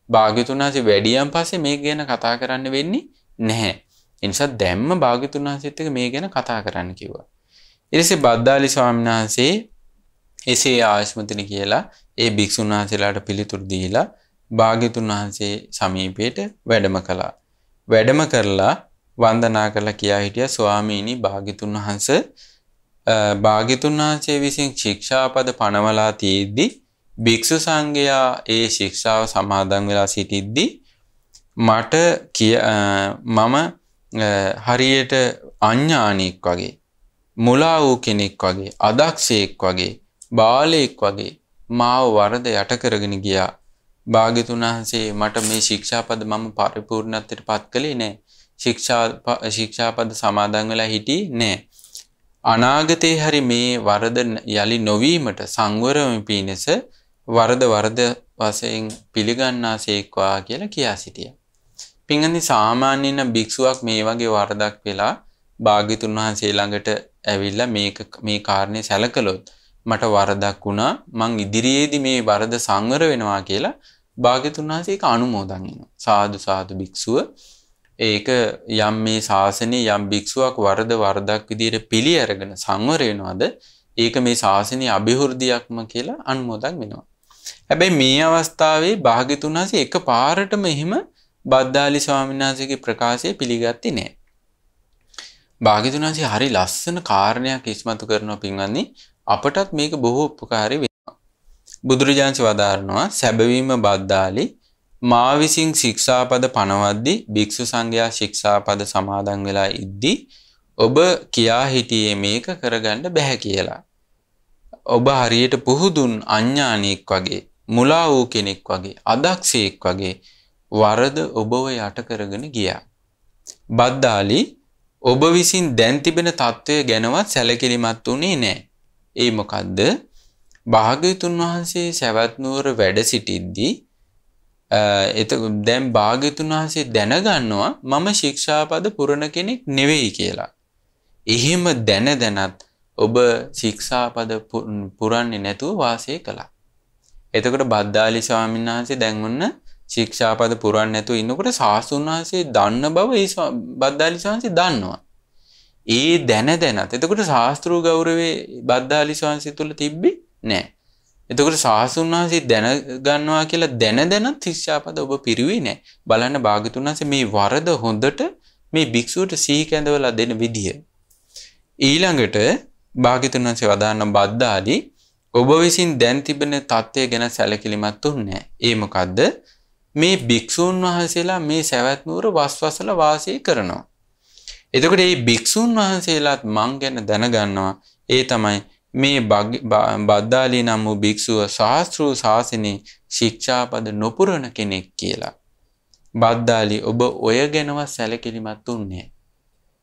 භාග්‍යතුන් වහන්සේ වැඩියන් පස්සේ මේක ගැන කතා කරන්න වෙන්නේ නැහැ. ඒ නිසා දැම්ම භාග්‍යතුන් වහන්සේත් එක්ක මේ ගැන කතා කරන්න කිව්වා. ඊට පස්සේ බද්දාලි ස්වාමීන් වහන්සේ එසේ ආයස්මතිනි කියලා ඒ භික්ෂුන් වහන්සේලාට පිළිතුරු දීලා භාග්‍යතුන් වහන්සේ සමීපයට වැඩම කළා. වැඩම කරලා වන්දනා කරලා කියා හිටියා ස්වාමීනි භාග්‍යතුන් වහන්සේ විසින් ශික්ෂාපද පනවලා තියෙද්දි භික්ෂු සංඝයා ඒ ශික්ෂාව සමාදන් වෙලා සිටිද්දි මට මම හරියට අඥානියෙක් වගේ මුලා වූ කෙනෙක් වගේ අදක්ෂයෙක් වගේ බාලයෙක් වගේ මාව වරද යට කරගෙන ගියා. භාග්‍යතුන් වහන්සේ මට මේ ශික්ෂාපද මම පරිපූර්ණත්වයට පත් කළේ නෑ. ශික්ෂාපද සමාදන් වෙලා හිටියේ නෑ. අනාගතේ හරි මේ වරද යලි නොවීමට සංවරම පිණිස වරද වශයෙන් පිළිගන්නාසේක්වා කියලා කියා සිටියා. පින්වත්නි සාමාන්‍යයෙන් භික්ෂුවක් මේ වගේ වරදක් වෙලා භාග්‍යතුන් වහන්සේ ළඟට ඇවිල්ලා මේ කාරණේ සැලකලොත් මට වරදක් වුණා මං ඉදිරියේදී මේ වරද සංවර වෙනවා කියලා භාග්‍යතුන් වහන්සේ ඒක අනුමෝදන් වෙනවා. සාදු සාදු භික්ෂුව ඒක යම් මේ ශාසනයේ යම් භික්ෂුවක් වරදක් විදියට පිළි අරගෙන සංවර වෙනවද ඒක මේ ශාසනයේ අභිවෘද්ධියක්ම කියලා අනුමෝදන් වෙනවා. හැබැයි මේ අවස්ථාවේ භාග්‍යතුන් වහන්සේ එකපාරටම එහෙම බද්දාලි ස්වාමීන් වහන්සේගේ ප්‍රකාශය පිළිගත්තේ නැහැ. භාග්‍යතුන් වහන්සේ හරි ලස්සන කාරණයක් ඉස්මතු කරනවා පින්වත්නි. අපටත් මේක බොහෝ උපකාරී වෙනවා. බුදුරජාණන් වදාරනවා සැබවින්ම බද්දාලි මා විසින් ශික්ෂාපද පනවද්දී භික්ෂු සංඝයා ශික්ෂාපද සමාදන් වෙලා ඉද්දී ඔබ කියා හිටියේ මේක කරගන්න බෑ කියලා. ඔබ හරියට පුහුදුන් අඥානියෙක් වගේ මුලා වූ කෙනෙක් වගේ අදක්ෂයෙක් වගේ වරද ඔබව යට කරගෙන ගියා. බද්දාලි ඔබ විසින් දැන් තිබෙන තත්වය ගැනවත් සැලකිලිමත් වුණේ නැහැ. ඒ මොකද්ද? භාග්‍යතුන් වහන්සේ සවැත් නුවර වැඩ සිටිද්දී දැන් භාග්‍යතුන් වහන්සේ දැනගන්නවා මම ශික්ෂාපද පුරන කෙනෙක් නෙවෙයි කියලා. එහෙම දැනත් ඔබ ශික්ෂාපද පුරන්නේ නැතුව වාසය කළා. එතකොට බද්දාලි ස්වාමීන් වහන්සේ දැන් ඔන්න ශික්ෂාපද පුරන්නේ නැතුව ඉන්නකොට සාසුන් වහන්සේ දන්න බව ඒ බද්දාලි ස්වාමීන් වහන්සේ දන්නවා. ඒ දැනත් එතකොට ශාස්ත්‍රීය ගෞරවයේ බද්දාලි ස්වාමීන් තුල තිබ්බේ නැහැ. එතකොට සාසුන් වහන්සේ දැනගන්නවා කියලා දැනත් ශික්ෂාපද ඔබ පිරුවේ නැහැ. බලන්න භාග්‍යතුන් වහන්සේ මේ වරද හොඳට මේ භික්ෂුවට සිහි කැඳවලා දෙන විදිය. ඊළඟට භාග්‍යතුන් වහන්සේ වදාන්න බද්දාලි ඔබ විසින් දැන් තිබෙන தත්ත්වය ගැන සැලකිලිමත් වුන්නේ නැහැ. ඒ මොකද්ද? මේ භික්ෂුන් වහන්සේලා මේ සවැත් නුවර වස්වසල වාසය කරනවා. එතකොට මේ භික්ෂුන් වහන්සේලාත් මං ගැන දැනගන්නවා. ඒ තමයි මේ බද්දාලි නම් වූ භික්ෂුව ශාස්ත්‍රීය ශාසනයේ ශික්ෂාපද නොපුරන කෙනෙක් කියලා. බද්දාලි ඔබ ඔය ගැනවත් සැලකිලිමත් වුන්නේ.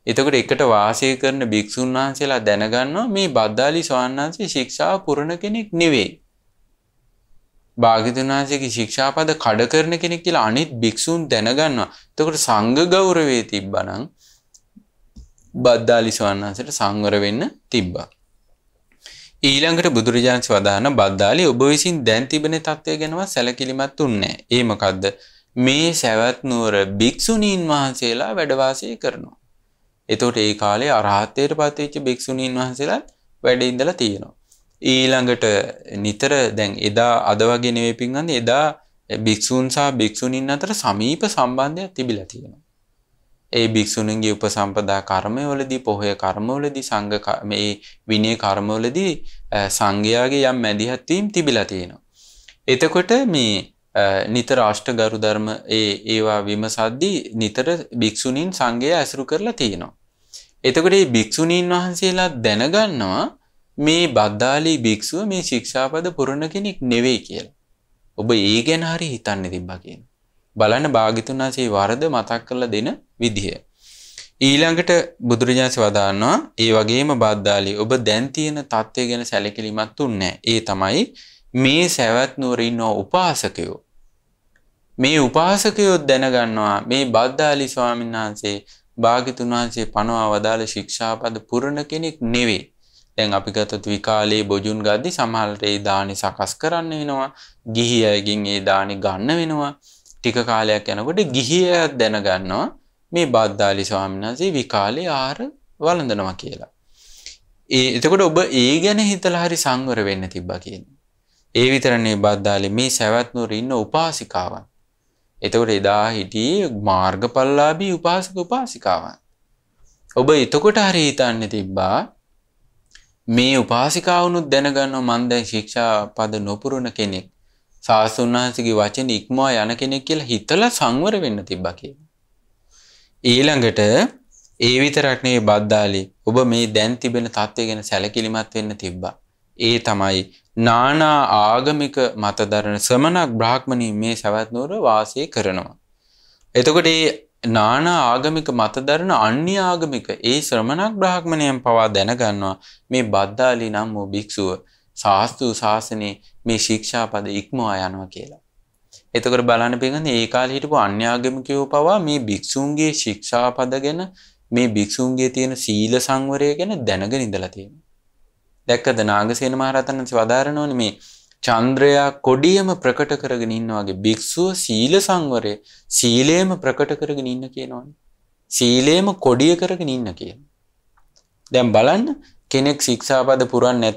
එතකොට එකට වාසය කරන භික්ෂුන් වහන්සේලා දැනගන්නවා මේ බද්දාලි ස්වාමීන් වහන්සේ ශික්ෂාව පුරන කෙනෙක් නෙවෙයි. භාග්‍යවතුන් වහන්සේගේ ශික්ෂාපද කඩ කරන කෙනෙක් කියලා අනිත් භික්ෂුන් දැනගන්නවා. එතකොට සංඝ ගෞරවයේ තිබ්බනම් බද්දාලි ස්වාමීන් වහන්සේට සංවර වෙන්න තිබ්බා. ඊළඟට බුදුරජාණන් වදාන බද්දාලි ඔබ විසින් දැන් තිබෙන තත්ත්වය ගැනවත් සැලකිලිමත් වුන්නේ නැහැ. ඒ මොකද්ද? මේ සවැත් නුවර භික්ෂුණීන් වහන්සේලා වැඩ වාසය කරනවා. එතකොට ඒ කාලේ අරහත්ත්වයට පත් වෙච්ච භික්ෂුණීන් වහන්සේලාත් වැඩ ඉඳලා තියෙනවා. ඊළඟට නිතර දැන් එදා අද වගේ නෙවෙයි පින්වන්දි එදා භික්ෂුන් සහ භික්ෂුණීන් අතර සමීප සම්බන්ධයක් තිබිලා තියෙනවා. ඒ භික්ෂුණීන්ගේ උපසම්පදා කර්මවලදී පොහොය කර්මවලදී සංඝ මේ විනය කර්මවලදී සංඝයාගේ යම් මැදිහත් වීම තිබිලා තියෙනවා. එතකොට මේ නිතර අෂ්ටගරු ධර්ම ඒවා විමසද්දී නිතර භික්ෂුණීන් සංඝයා ඇසුරු කරලා තියෙනවා. එතකොට මේ භික්ෂුණීන් වහන්සේලා දැනගන්නවා මේ බද්දාලි භික්ෂුව මේ ශික්ෂාපද පුරන කෙනෙක් නෙවෙයි කියලා. ඔබ ඒ ගැන හරි හිතන්නේ තිබ්බා කියන. බලන්න භාග්‍යතුන් වහන්සේ වරද මතක් කරලා දෙන විදිය. ඊළඟට බුදුරජාණන් වදානවා ඒ වගේම බද්දාලි ඔබ දැන් තියෙන தත්ත්වය ගැන සැලකිලිමත් වුන්නේ නැහැ. ඒ තමයි මේ සවැත් නුවර ඉන්න උපාසකයෝ. මේ උපාසකයෝ දැනගන්නවා මේ බද්දාලි ස්වාමීන් වහන්සේ භාග්‍යතුන් වහන්සේ පනවා වදාළ ශික්ෂාපද පුරන කෙනෙක් නෙවෙයි. දැන් අපි ගත්තොත් විකාලේ බොජුන් ගද්දි සමහරට ඒ දානි සකස් කරන්න වෙනවා. ගිහි අයගෙන් ඒ දානි ගන්න වෙනවා. ටික කාලයක් යනකොට ගිහි අය දැනගන්නවා මේ බද්දාලි ස්වාමීන් වහන්සේ විකාලේ ආහාර වළඳනවා කියලා. එතකොට ඔබ ඒ ගැන හිතලා හරි සංවර වෙන්න තිබ්බා කියන්නේ. ඒ විතරනේ බද්දාලි මේ සවැත් නුවර ඉන්න උපාසිකාවන්. එතකොට එදා හිටියේ මාර්ගඵලලාභී උපාසක උපාසිකාවන්. ඔබ එතකොට හරි හිතන්නේ තිබ්බා මේ උපාසිකාවුනුත් දැනගන්නවා මන් දැන් ශික්ෂා පද නොපුරන කෙනෙක්. සාස්තුන් වහන්සේගේ වචන ඉක්මවා යන කෙනෙක් කියලා හිතලා සංවර වෙන්න තිබ්බා කියලා. ඊළඟට ඒ විතරක් නෙවෙයි බද්දාලි ඔබ මේ දැන් තිබෙන தත්ත්වය ගැන සැලකිලිමත් වෙන්න තිබ්බා. ඒ තමයි නානා ආගමික මතදරන ශ්‍රමණක් බ්‍රාහ්මණී මේ සවැත් නුවර වාසය කරනවා. එතකොට මේ නානා ආගමික මතදරන අන්‍ය ආගමික ඒ ශ්‍රමණක් බ්‍රාහ්මණයන් පවා දැනගන්නවා මේ බද්දාලි නම් වූ භික්ෂුව ශාස්ත්‍රීය ශාසනයේ මේ ශික්ෂාපද ඉක්මවා යනවා කියලා. එතකොට බලන්න පිළිගන්නේ ඒ කාලේ හිටපු අන්‍ය ආගමිකයෝ පවා මේ භික්ෂුන්ගේ ශික්ෂාපද ගැන මේ භික්ෂුන්ගේ තියෙන සීල සංවරය ගැන දැනගෙන ඉඳලා තියෙනවා. දැක්කද නාගසේන මහරහතන් වහන්සේ වදාරනෝනේ මේ චන්ද්‍රයා කොඩියම ප්‍රකට කරගෙන ඉන්න වගේ භික්ෂුව සීල සංවරය සීලේම ප්‍රකට කරගෙන ඉන්න කියනවනේ. සීලේම කොඩිය කරගෙන ඉන්න කියන. දැන් බලන්න කෙනෙක් ශික්ෂාපද පුරන්නේ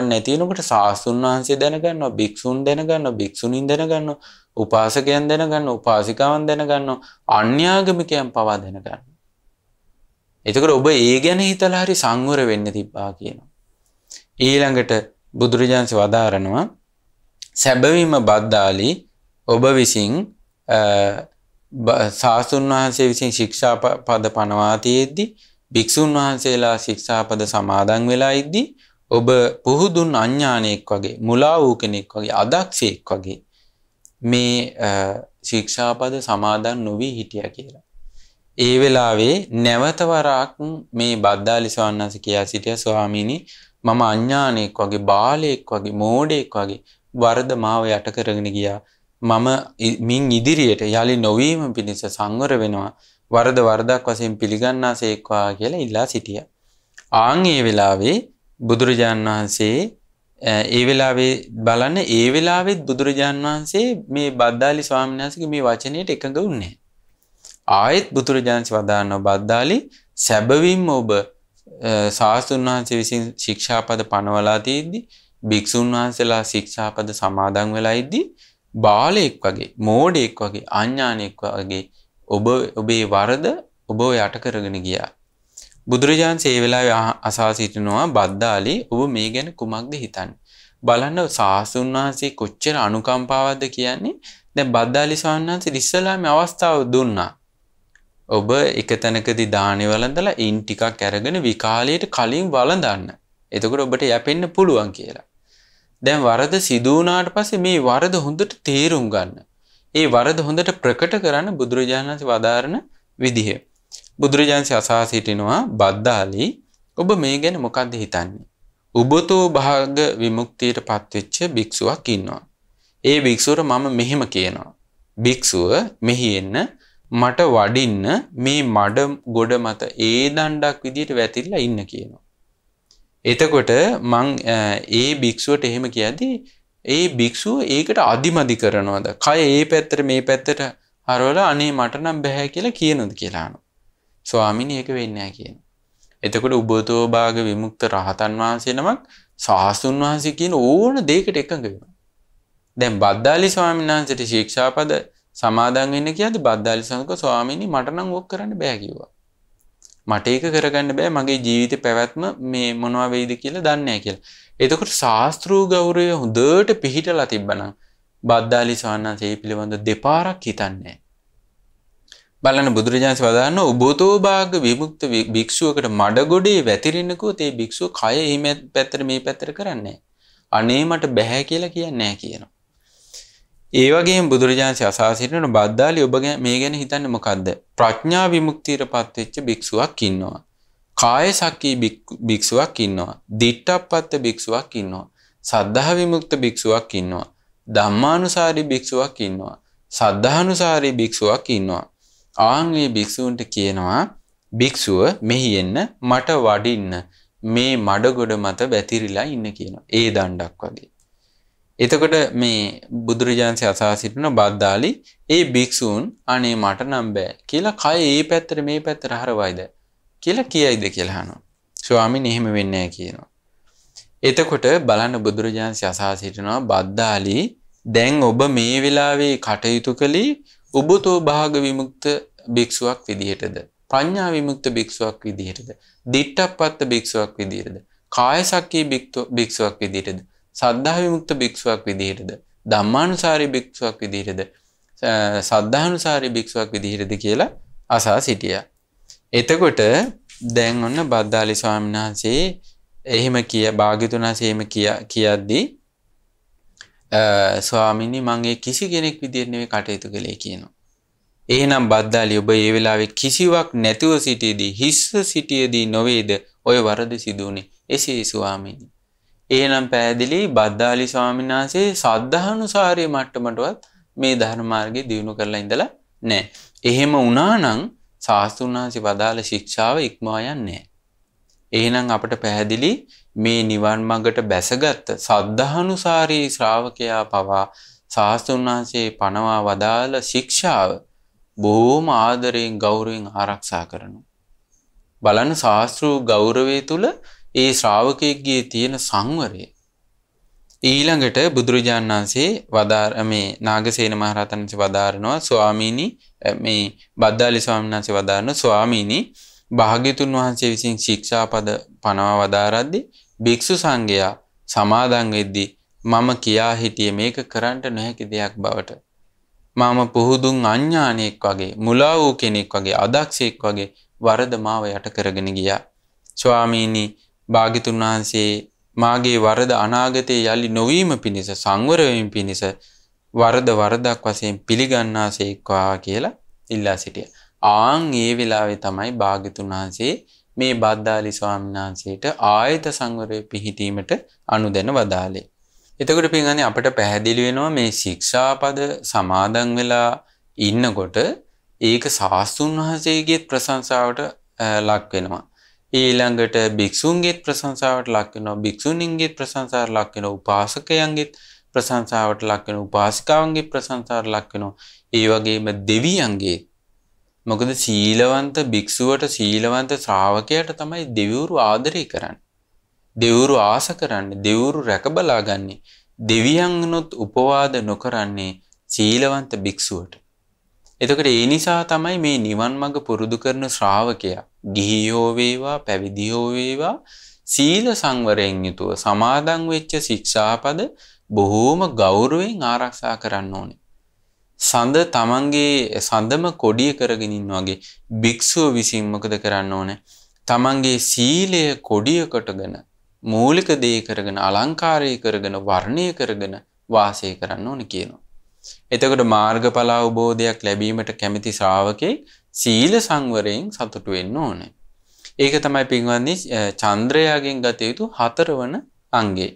නැති වෙනකොට සාස්තුන් වහන්සේ දැනගන්නවා, භික්ෂුන් දැනගන්නවා, භික්ෂුණීන් දැනගන්නවා, උපාසකයන් දැනගන්නවා, උපාසිකාවන් දැනගන්නවා, අන්‍යාගමිකයන් පවා දැනගන්නවා. එතකොට ඔබ ඒ ගැන හිතලා හරි සංවර වෙන්න තිබ්බා කියනවා. ඊළඟට බුදුරජාණන් වදාරනවා සැබවින්ම බද්දාලි ඔබ විසින් සාස්තුන් වහන්සේ විසින් ශික්ෂාපද පනවා තියෙද්දි භික්ෂුන් වහන්සේලා ශික්ෂාපද සමාදන් වෙලා ඉද්දි ඔබ පුහුදුන් අඥානෙක් වගේ මුලා වූ කෙනෙක් වගේ අදක්ෂයෙක් වගේ මේ ශික්ෂාපද සමාදන් නොවි හිටියා කියලා. ඒ වෙලාවේ නැවත වරක් මේ බද්දාලි ස්වාමීන් වහන්සේ කියා සිටියා ස්වාමීනි මම අඥානෙක් වගේ බාලයෙක් වගේ මෝඩයෙක් වගේ වරද මාව යට කරගෙන ගියා. මම මින් ඉදිරියට යලි නොවීම පිණිස සංවර වෙනවා. වරද වරදක් වශයෙන් පිළිගන්නාසේක්වා කියලා ඉල්ලා සිටියා. ආන් ඒ වෙලාවේ බුදුරජාණන් වහන්සේ ඒ වෙලාවේ බලන්න ඒ වෙලාවෙත් බුදුරජාණන් වහන්සේ මේ බද්දාලි ස්වාමීන් වහන්සේගේ මේ වචනයට එකඟ වුණේ. ආයෙත් බුදුරජාණන් වහන්සේ වදානවා බද්දාලි සැබවින්ම ඔබ සාස්තුන් වහන්සේ විසින් ශික්ෂාපද පනවලා තියෙද්දි භික්ෂුන් වහන්සේලා ශික්ෂාපද සමාදන් වෙලා ඉද්දි බාලයෙක් වගේ මෝඩයෙක් වගේ අඥානෙක් වගේ ඔබේ වරද ඔබ යට කරගෙන ගියා. බුදුරජාණන් ඒ වෙලාවේ අසා සිටිනවා බද්දාලි ඔබ මේ ගැන කුමක්ද හිතන්නේ? බලන්න සාස්තුන් වහන්සේ කොච්චර අනුකම්පාවක්ද කියන්නේ. දැන් බද්දාලි ස්වාමීන් වහන්සේ ඉස්සලාමේ අවස්ථාව දුන්නා. ඔබ එක තැනකදී දානේ වළඳලා ඉන් ටිකක් අරගෙන විකාලයට කලින් වළඳන්න. එතකොට ඔබට යැපෙන්න පුළුවන් කියලා. දැන් වරද සිදු වුණාට පස්සේ මේ වරද හොඳට තේරුම් ගන්න. ඒ වරද හොඳට ප්‍රකට කරන්න බුදුරජාණන් වහන්සේ වදාරන විදිහ. බුදුරජාණන් අසා සිටිනවා බද්දාලි ඔබ මේ ගැන මොකද්ද හිතන්නේ? උබතෝ භාග විමුක්තියට පත්වෙච්ච භික්ෂුවක් ඉන්නවා. ඒ භික්ෂුවට මම මෙහෙම කියනවා. භික්ෂුව මෙහි එන්න මට වඩින්න මේ මඩ ගොඩ මත ඒ දණ්ඩක් විදියට වැතිරලා ඉන්න කියනවා. එතකොට මං ඒ භික්ෂුවට එහෙම කියද්දී ඒ භික්ෂුව ඒකට අදිමදි කරනවද? කය ඒ පැත්තට මේ පැත්තට හරවලා අනේ මට නම් බෑ කියලා කියනොද කියලා අහනවා. ස්වාමීනි ඒක වෙන්නේ නැහැ කියනවා. එතකොට උබතෝ භාග විමුක්ත රහතන් වහන්සේ නමක් සාස්තුන් වහන්සේ කියන ඕන දෙයකට එකඟ වෙනවා. දැන් බද්දාලි ස්වාමීන් වහන්සේට ශික්ෂාපද සමාදන් වෙන්න කියද්දි බද්දාලි ස්වාමීනි මට නම් ඕක කරන්න බෑ කිව්වා. මට ඒක කරගන්න බෑ මගේ ජීවිතේ පැවැත්ම මේ මොනවා වෙයිද කියලා දන්නේ නැහැ කියලා. එතකොට ශාස්ත්‍රූ ගෞරවය හොඳට පිහිටලා තිබ්බනම් බද්දාලි ස්වාමීන් වහන්සේ පිළිබඳ දෙපාරක් හිතන්නේ නැහැ. බලන්න බුදුරජාණන් වදාන්න උබතෝ භාග විමුක්ත භික්ෂුවකට මඩගොඩේ වැතිරෙන්නකෝ තේ භික්ෂුව කය එහි පැත්තට මේ පැත්තට කරන්නේ අනේ මට බෑ කියලා කියන්නේ නැහැ කියනවා. ඒ වගේම බුදුරජාණන් අසා සිටින බද්දාලි ඔබ මේ ගැන හිතන්නේ මොකද්ද? ප්‍රඥා විමුක්තියටපත් වෙච්ච භික්ෂුවක් ඉන්නවා. කාය සක්කී භික්ෂුවක් ඉන්නවා. දිට්ඨප්පත්ත භික්ෂුවක් ඉන්නවා. සද්ධා විමුක්ත භික්ෂුවක් ඉන්නවා. ධම්මානුසාරී භික්ෂුවක් ඉන්නවා. සද්ධානුසාරී භික්ෂුවක් ඉන්නවා. ආන්ගේ භික්ෂුන්ට කියනවා භික්ෂුව මෙහි එන්න මට වඩින්න මේ මඩගොඩ මත වැතිරිලා ඉන්න කියනවා. ඒ දණ්ඩක් වගේ. එතකොට මේ බුදුරජාණන් අසා සිටින බද්දාලි ඒ භික්ෂූන් අනේ මට නම් බෑ කියලා කය ඒ පැත්තට මේ පැත්තට හරවයිද කියලා කියයිද කියලා අහනවා. ස්වාමීන් එහෙම වෙන්නේ නැහැ කියනවා. එතකොට බලන්න බුදුරජාණන් අසා සිටිනවා බද්දාලි දැන් ඔබ මේ වෙලාවේ කටයුතු කළේ උබතෝ භාග විමුක්ත භික්ෂුවක් විදිහටද? ප්‍රඥා විමුක්ත භික්ෂුවක් විදිහටද? දිට්ඨප්පත්ත භික්ෂුවක් විදිහටද? කාය සක්කී භික්ෂුවක් විදිහටද? සද්ධා විමුක්ත භික්ෂුවක් විදිහටද? ධම්මානුසාරී භික්ෂුවක් විදිහටද? සද්ධානුසාරී භික්ෂුවක් විදිහටද කියලා අසා සිටියා. එතකොට දැන් ඔන්න බද්දාලි ස්වාමීන් වහන්සේ එහෙම භාග්‍යවතුන් වහන්සේ එහෙම කියද්දී ස්වාමීනි මම ඒ කිසි කෙනෙක් විදියට නෙවෙයි කටයුතු කළේ කියනවා. එහෙනම් බද්දාලි ඔබ ඒ වෙලාවේ කිසිවක් නැතුව සිටියේදී හිස්ව සිටියේදී නොවේද ඔය වරද සිදුුනේ? එසේ ස්වාමීනි. එහෙනම් පැහැදිලි බද්දාලි ස්වාමීන් වහන්සේ සද්ධානුසාරී මට්ටමටවත් මේ ධර්ම මාර්ගයේ දියුණු කරලා ඉඳලා නැහැ. එහෙම වුණා නම් ශාස්ත්‍රුන් වහන්සේ වදාළ ශික්ෂාව ඉක්මවා යන්නේ නැහැ. එහෙනම් අපට පැහැදිලි මේ නිවන් මඟට බැසගත් සද්ධානුසාරී ශ්‍රාවකයා පවා ශාස්ත්‍රුන් වහන්සේ පනවා වදාළ ශික්ෂාව බොහොම ආදරයෙන් ගෞරවයෙන් ආරක්ෂා කරනවා. බලන්න ශාස්ත්‍රු ගෞරවය තුල ඒ ශ්‍රාවකයෙක්ගේ තියෙන සංවරය. ඊළඟට බුදුරජාණන් වහන්සේ මේ නාගසේන මහරහතන් වහන්සේ වදාරනවා ස්වාමීනි මේ බද්දාලි ස්වාමීන් වහන්සේ වදාරන ස්වාමීනි භාග්‍යතුන් වහන්සේ විසින් ශික්ෂාපද පනවා වදාරද්දී භික්ෂු සංඝයා සමාදන් වෙද්දී මම කියා හිටියේ මේක කරන්න නොහැකි දෙයක් බවට. මම පුහුදුන් අඥානෙක් වගේ මුලා වූ කෙනෙක් වගේ අදක්ෂයෙක් වගේ වරද මාව යට කරගෙන ගියා. ස්වාමීනි භාග්‍යතුන් වහන්සේ මාගේ වරද අනාගතයේ යලි නොවීම පිණිස සංවර වීම පිණිස වරදක් වශයෙන් පිළිගන්නාසේක්වා කියලා ඉල්ලා සිටියා. ආන් ඒ වෙලාවේ තමයි භාග්‍යතුන් වහන්සේ මේ බද්දාලි ස්වාමීන් වහන්සේට ආයත සංවරය පිහිටීමට අනුදැන වදාළේ. එතකොට පින්වත්නි අපිට පැහැදිලි වෙනවා මේ ශික්ෂාපද සමාදන් වෙලා ඉන්නකොට ඒක ශාස්ත්‍රුන් වහන්සේගේ ප්‍රශංසාවට ලක් වෙනවා. ඊළඟට භික්ෂුන්ගේ ප්‍රශංසාවට ලක් වෙනවා. භික්ෂුණීන්ගේ ප්‍රශංසාවට ලක් වෙනවා. උපාසකයන්ගේ ප්‍රශංසාවට ලක් වෙනවා. උපාසිකාවන්ගේ ප්‍රශංසාවට ලක් වෙනවා. ඒ වගේම දෙවියන්ගේ මොකද සීලවන්ත භික්ෂුවට සීලවන්ත ශ්‍රාවකයාට තමයි දෙවිවරු ආදරය කරන්නේ. දෙවිවරු ආස කරන්නේ, දෙවිවරු රැකබලාගන්නේ. දෙවියන්නුත් උපවාද නොකරන්නේ සීලවන්ත භික්ෂුවට. එතකොට ඒ නිසා තමයි මේ නිවන් මඟ පුරුදු කරන ශ්‍රාවකයා ගිහියෝ වේවා පැවිදියෝ වේවා සීල සංවරයෙන් යුතුව සමාදන් වෙච්ච ශික්ෂාපද බොහෝම ගෞරවයෙන් ආරක්ෂා කරන්න ඕනේ. සඳ තමන්ගේ සඳම කොඩිය කරගෙන ඉන්න වගේ භික්ෂුව විසින් මොකද කරන්න ඕනේ? තමන්ගේ සීලය කොඩිය කොටගෙන මූලික දේ කරගෙන අලංකාරය කරගෙන වර්ණය කරගෙන වාසය කරන්න ඕනේ කියනවා. එතකොට මාර්ගඵල අවබෝධයක් ලැබීමට කැමති ශ්‍රාවකෙක් සීල සංවරයෙන් සතුටු වෙන්න ඕනේ. ඒක තමයි පින්වත්නි චන්ද්‍රයාගෙන් ගත යුතු 4 වන අංගය.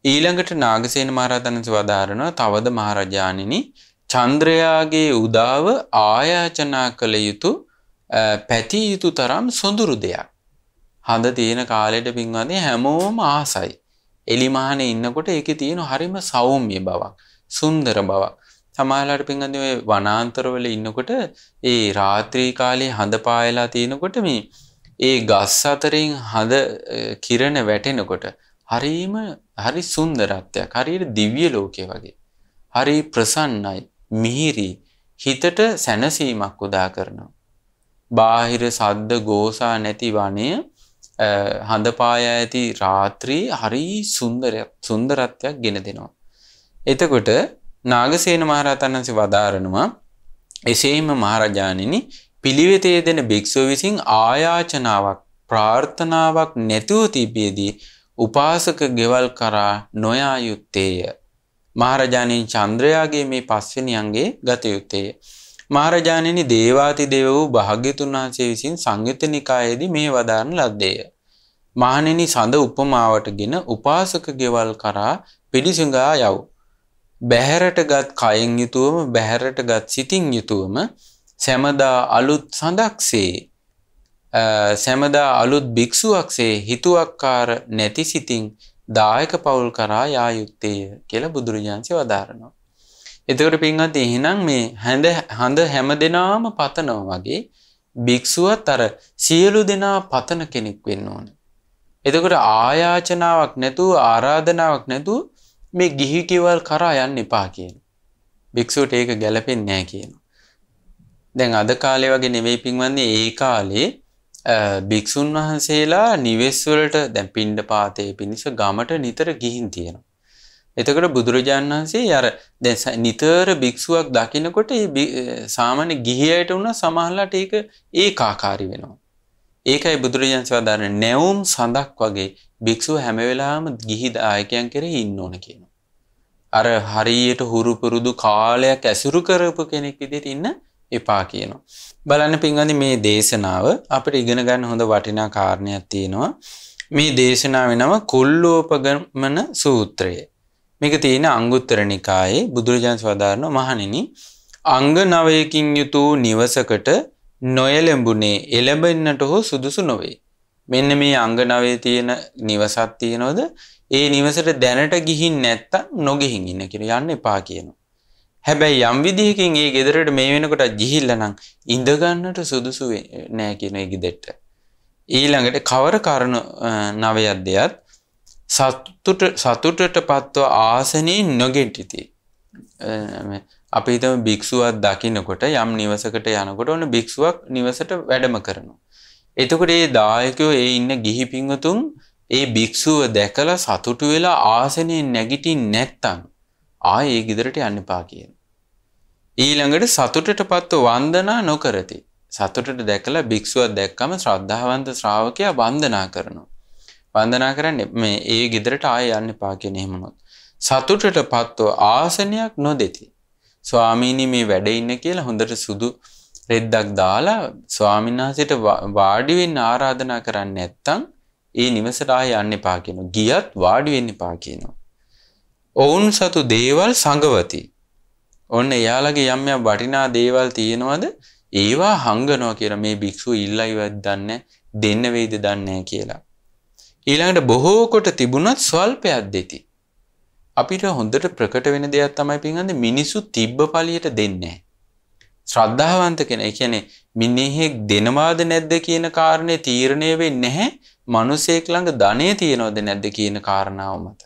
ඊළඟට නාගසේන මහරහතන් වහන්සේ වදාරනවා තවද මහරජාණෙනි චන්ද්‍රයාගේ උදාව ආයාචනා කළ යුතු පැතිය යුතු තරම් සොඳුරු දෙයක්. හඳ තියෙන කාලෙට පින්වත්නි හැමෝම ආසයි. එලිමහනේ ඉන්නකොට ඒකේ තියෙන හරිම සෞම්‍ය බවක්, සුන්දර බවක්. සමහරවිට පින්වත්නි ඔය වනාන්තරවල ඉන්නකොට ඒ රාත්‍රී කාලේ හඳ පායලා තිනකොට මේ ඒ ගස් අතරින් හඳ කිරණ වැටෙනකොට හරි සුන්දරත්වයක්, හරියට දිව්‍ය ලෝකයේ වගේ. හරි ප්‍රසන්නයි, මිහිරි, හිතට සැනසීමක් උදා කරනවා. බාහිර සද්ද ගෝසා නැති වනය හඳ පායා ඇති රාත්‍රී හරි සුන්දරත්වයක් ගෙන දෙනවා. එතකොට නාගසේන මහරහතන් වහන්සේ වදාරනවා එසේම මහරජාණෙනි පිළිවෙතේ දෙන භික්ෂුව විසින් ආයාචනාවක් ප්‍රාර්ථනාවක් නැතුව තිබියදී උපාසක ගෙවල් කරා නොයා යුත්තේය. මහරජාණෙනි චන්ද්‍රයාගේ මේ 5 වෙනි අංගේ ගත යුත්තේය. මහරජාණෙනි දේවාති දේව වූ භාග්‍යතුන් වහන්සේ විසින් සංයුත්ත නිකායේදී මේ වදාරන ලද්දේය. මහණෙනි සඳ උපමාවටගෙන උපාසක ගෙවල් කරා පිළිසුඟා යව්. බහැරටගත් කයෙන් යුතුවම බහැරටගත් සිතින් යුතුවම සැමදා අලුත් සඳක්සේ සැමදා අලුත් භික්ෂුවක්සේ හිතුවක්කාර නැති සිතින් දායක පවුල් කරා යා යුත්තේය කියලා බුදුරජාණන්සේ වදාරනවා. එතකොට පින්වත් එහෙනම් මේ හඳ හැම දෙනාම පතනවා වගේ භික්ෂුවත් අර සියලු දෙනා පතන කෙනෙක් වෙන්න ඕන. එතකොට ආයාචනාවක් නැතුව ආරාධනාවක් නැතුව මේ ගිහි කෙවල් කරා යන්න එපා කියන. භික්ෂුවට ඒක ගැලපෙන්නේ නැහැ කියනවා. දැන් අද කාලේ වගේ නෙවෙයි පින්වත්නි ඒ කාලේ භික්ෂුන් වහන්සේලා නිවෙස් වලට දැන් පිණ්ඩපාතේ පිණිස ගමට නිතර ගිහින් තියෙනවා. එතකොට බුදුරජාණන් වහන්සේ අර දැන් නිතර භික්ෂුවක් දකින්නකොට ඒ සාමාන්‍ය ගිහියට උන සමහරලාට ඒක ඒකාකාරී වෙනවා. ඒකයි බුදුරජාණන් වහන්සේ නැවුම් සඳක් වගේ භික්ෂුව හැම වෙලාවෙම ගිහි දායකයන් කෙරෙහි ඉන්න ඕන කියනවා. අර හරියට හුරු පුරුදු කාලයක් ඇසුරු කරපු කෙනෙක් විදිහට ඉන්න එපා කියනවා. බලන්න පින්වත්නි මේ දේශනාව අපිට ඉගෙන ගන්න හොඳ වටිනා කාරණයක් තියෙනවා. මේ දේශනාවේ නම කුල්ලෝපගමන සූත්‍රය. මේක තියෙන අංගුත්තර නිකායේ බුදුරජාණන් වදාරන මහණෙනි අංග 9කින් යුතු නිවසකට නොයලඹුනේ එළඹෙන්නට හෝ සුදුසු නොවේ. මෙන්න මේ අංග 9 තියෙන නිවසක් තියෙනවද? ඒ නිවසට දැනට ගිහින් නැත්තම් නොගිහින් ඉන්න කියලා යන්න එපා කියනවා. හැබැයි යම් විදිහකින් ඒ ගෙදරට මේ වෙනකොට ගිහිල්ලා නම් ඉඳ ගන්නට සුදුසු නෑ කියන ඒ ගෙදරට. ඊළඟට කවර කරුණ 9ක් දෙයක් සතුටටපත්ව ආසනේ නොගෙටිති. අපි හිතමු භික්ෂුවක් දකින්නකොට යම් නිවසකට යනකොට ඔන්න භික්ෂුවක් නිවසට වැඩම කරනවා. එතකොට ඒ දායකයෝ ඒ ඉන්න ගිහි පින්වතුන් ඒ භික්ෂුව දැකලා සතුටු වෙලා ආසනේ නැගිටින්නේ නැත්තම් ආයේ ඒ ගෙදරට යන්න එපා කියන. ඊළඟට සතුටටපත්ව වන්දනා නොකරති. සතුටට දැකලා භික්ෂුවක් දැක්කම ශ්‍රද්ධාවන්ත ශ්‍රාවකයා වන්දනා කරනවා. වන්දනා කරන්නේ මේ ඒ ගෙදරට ආයේ යන්න එපා කියන එහෙමනොත්. සතුටටපත්ව ආසනයක් නොදෙති. ස්වාමීනි මේ වැඩ ඉන්න කියලා හොඳට සුදු රෙද්දක් දාලා ස්වාමීන් වහන්සේට වාඩි වෙන්න ආරාධනා කරන්නේ නැත්තම් ඒ නිවසට ආයේ යන්න එපා කියනවා. ගියත් වාඩි වෙන්න එපා කියනවා. ඔවුන් සතු දේවල් සංගවති. ඔන්න එයාලගේ යම් යම් වටිනා දේවල් තියෙනවද? ඒවා හංගනවා කියලා මේ භික්ෂුව ඉල්ලයිවත් දන්නේ දෙන්න වෙයිද දන්නේ කියලා. ඊළඟට බොහෝ කොට තිබුණත් ස්වල්පයක් දෙති. අපිට හොඳට ප්‍රකට වෙන දෙයක් තමයි පින්වන්දේ මිනිසු තිබ්බ පළියට දෙන්නේ නැහැ. ශ්‍රද්ධාවන්ත කෙනා. ඒ කියන්නේ මිනිහෙක් දෙනවාද නැද්ද කියන කාරණේ තීරණය වෙන්නේ නැහැ. මිනිසෙක් ළඟ ධනෙ තියෙනවද නැද්ද කියන කාරණාව මත.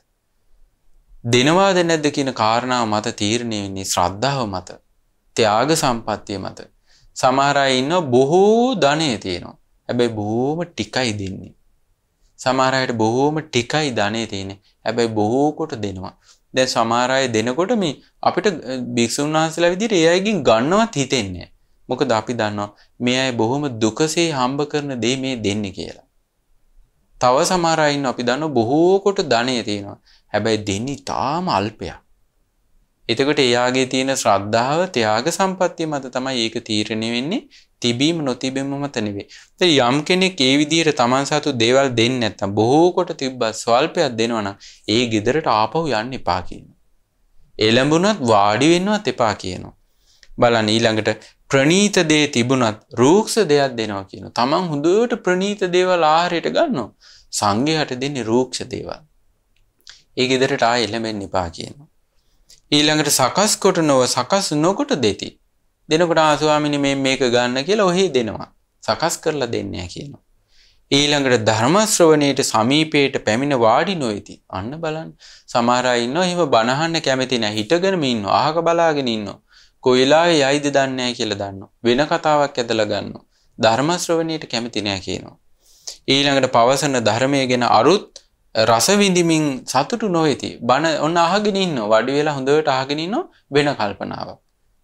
දෙනවාද නැද්ද කියන කාරණාව මත තීරණය වෙන්නේ ශ්‍රද්ධාව මත. ත්‍යාග සම්පත්තිය මත. සමහර අය ඉන්නවා බොහෝ ධනෙ තියෙනවා. හැබැයි බොහෝම ටිකයි දෙන්නේ. සමහර අයට බොහෝම ටිකයි ධනෙ තියෙන්නේ. හැබැයි බොහෝ කොට දෙනවා. දැන් සමහර අය දෙනකොට මේ අපිට භික්ෂුන් වහන්සේලා විදිහට ඒ අයගෙන් ගන්නවත් හිතෙන්නේ නැහැ. මොකද අපි දන්නවා මේ අය බොහොම දුකසේ හම්බ කරන දේ මේ දෙන්නේ කියලා. තව සමහර අය ඉන්නවා අපි දන්නවා බොහෝ කොට ධනෙ තියෙනවා. හැබැයි දෙන්නේ තාම අල්පයක්. එතකොට එයාගේ තියෙන ශ්‍රද්ධාව ත්‍යාග සම්පත්තිය මත තමයි ඒක තීරණය වෙන්නේ. තිබීම නොතිබීම මත නෙවෙයි. ඉතින් යම් කෙනෙක් ඒ විදිහට Taman සතු දේවල් දෙන්නේ නැත්නම් බොහෝ කොට තිබ්බත් ස්වල්පයක් දෙනවනම් ඒ ගෙදරට ආපහු යන්න එපා කියනවා. එළඹුණත් වාඩි වෙන්නවත් එපා කියනවා. බලන්න ඊළඟට ප්‍රණීත දේ තිබුණත් රූක්ෂ දෙයක් දෙනවා කියනවා. Taman හොඳට ප්‍රණීත දේවල් ආහාරයට ගන්නවා. සංඝයාට දෙන්නේ රූක්ෂ දේවල්. ඒ ගෙදරට ආයෙ එළඹෙන්න එපා කියනවා. ඊළඟට සකස් කොට නොව සකස් නොකොට දෙති. දෙනකොට ස්වාමීනි මේක ගන්න කියලා ඔහේ දෙනවා. සකස් කරලා දෙන්නේ නැහැ කියනවා. ඊළඟට ධර්ම ශ්‍රවණයට සමීපයට පැමිණ වාඩි නොවේති. අන්න බලන්න. සමහර අය ඉන්නවා එහෙම බණ අහන්න කැමති නැහැ. හිටගෙනම ඉන්නවා. අහක බලාගෙන ඉන්නවා. කොයිලාවේ යයිද දන්නේ නැහැ කියලා දන්නවා. වෙන කතාවක් ඇදලා ගන්නවා. ධර්ම ශ්‍රවණයට කැමති නැහැ කියනවා. ඊළඟට පවසන ධර්මයේ ගැන අරුත් රස විඳිමින් සතුටු නොවේති. බණ ඔන්න අහගෙන ඉන්නවා. වඩි වෙලා හොඳට අහගෙන ඉන්නවා වෙන කල්පනාවක්.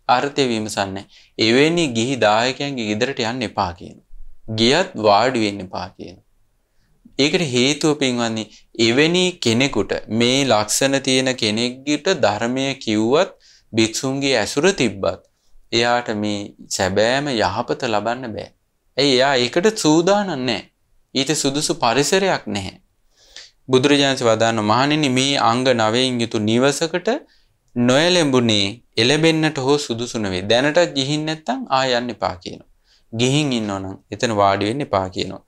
අර්ථය විමසන්නේ. එවැනි ගිහි දායකයන්ගේ ගෙදරට යන්න එපා කියනවා. ගියත් වාඩි වෙන්න එපා කියනවා. ඒකට හේතුව පින්වත්නි එවැනි කෙනෙකුට මේ ලක්ෂණ තියෙන කෙනෙක්ගිට ධර්මය කිව්වත් භික්ෂුන්ගේ ඇසුර තිබ්බත් එයාට මේ සැබෑම යහපත ලබන්න බෑ. ඇයි එයා ඒකට සූදානම් නැහැ. ඊට සුදුසු පරිසරයක් නැහැ. බුදුරජාණන් වදාන මහණෙනි මේ අංග 9න් යුතු නිවසකට නොයලෙඹුනේ එළබෙන්නට හෝ සුදුසු නෙවෙයි. දැනට ගිහින් නැත්තම් ආය යන්න එපා කියනවා. ගිහින් ඉන්නවනම් එතන වාඩි වෙන්න එපා කියනවා.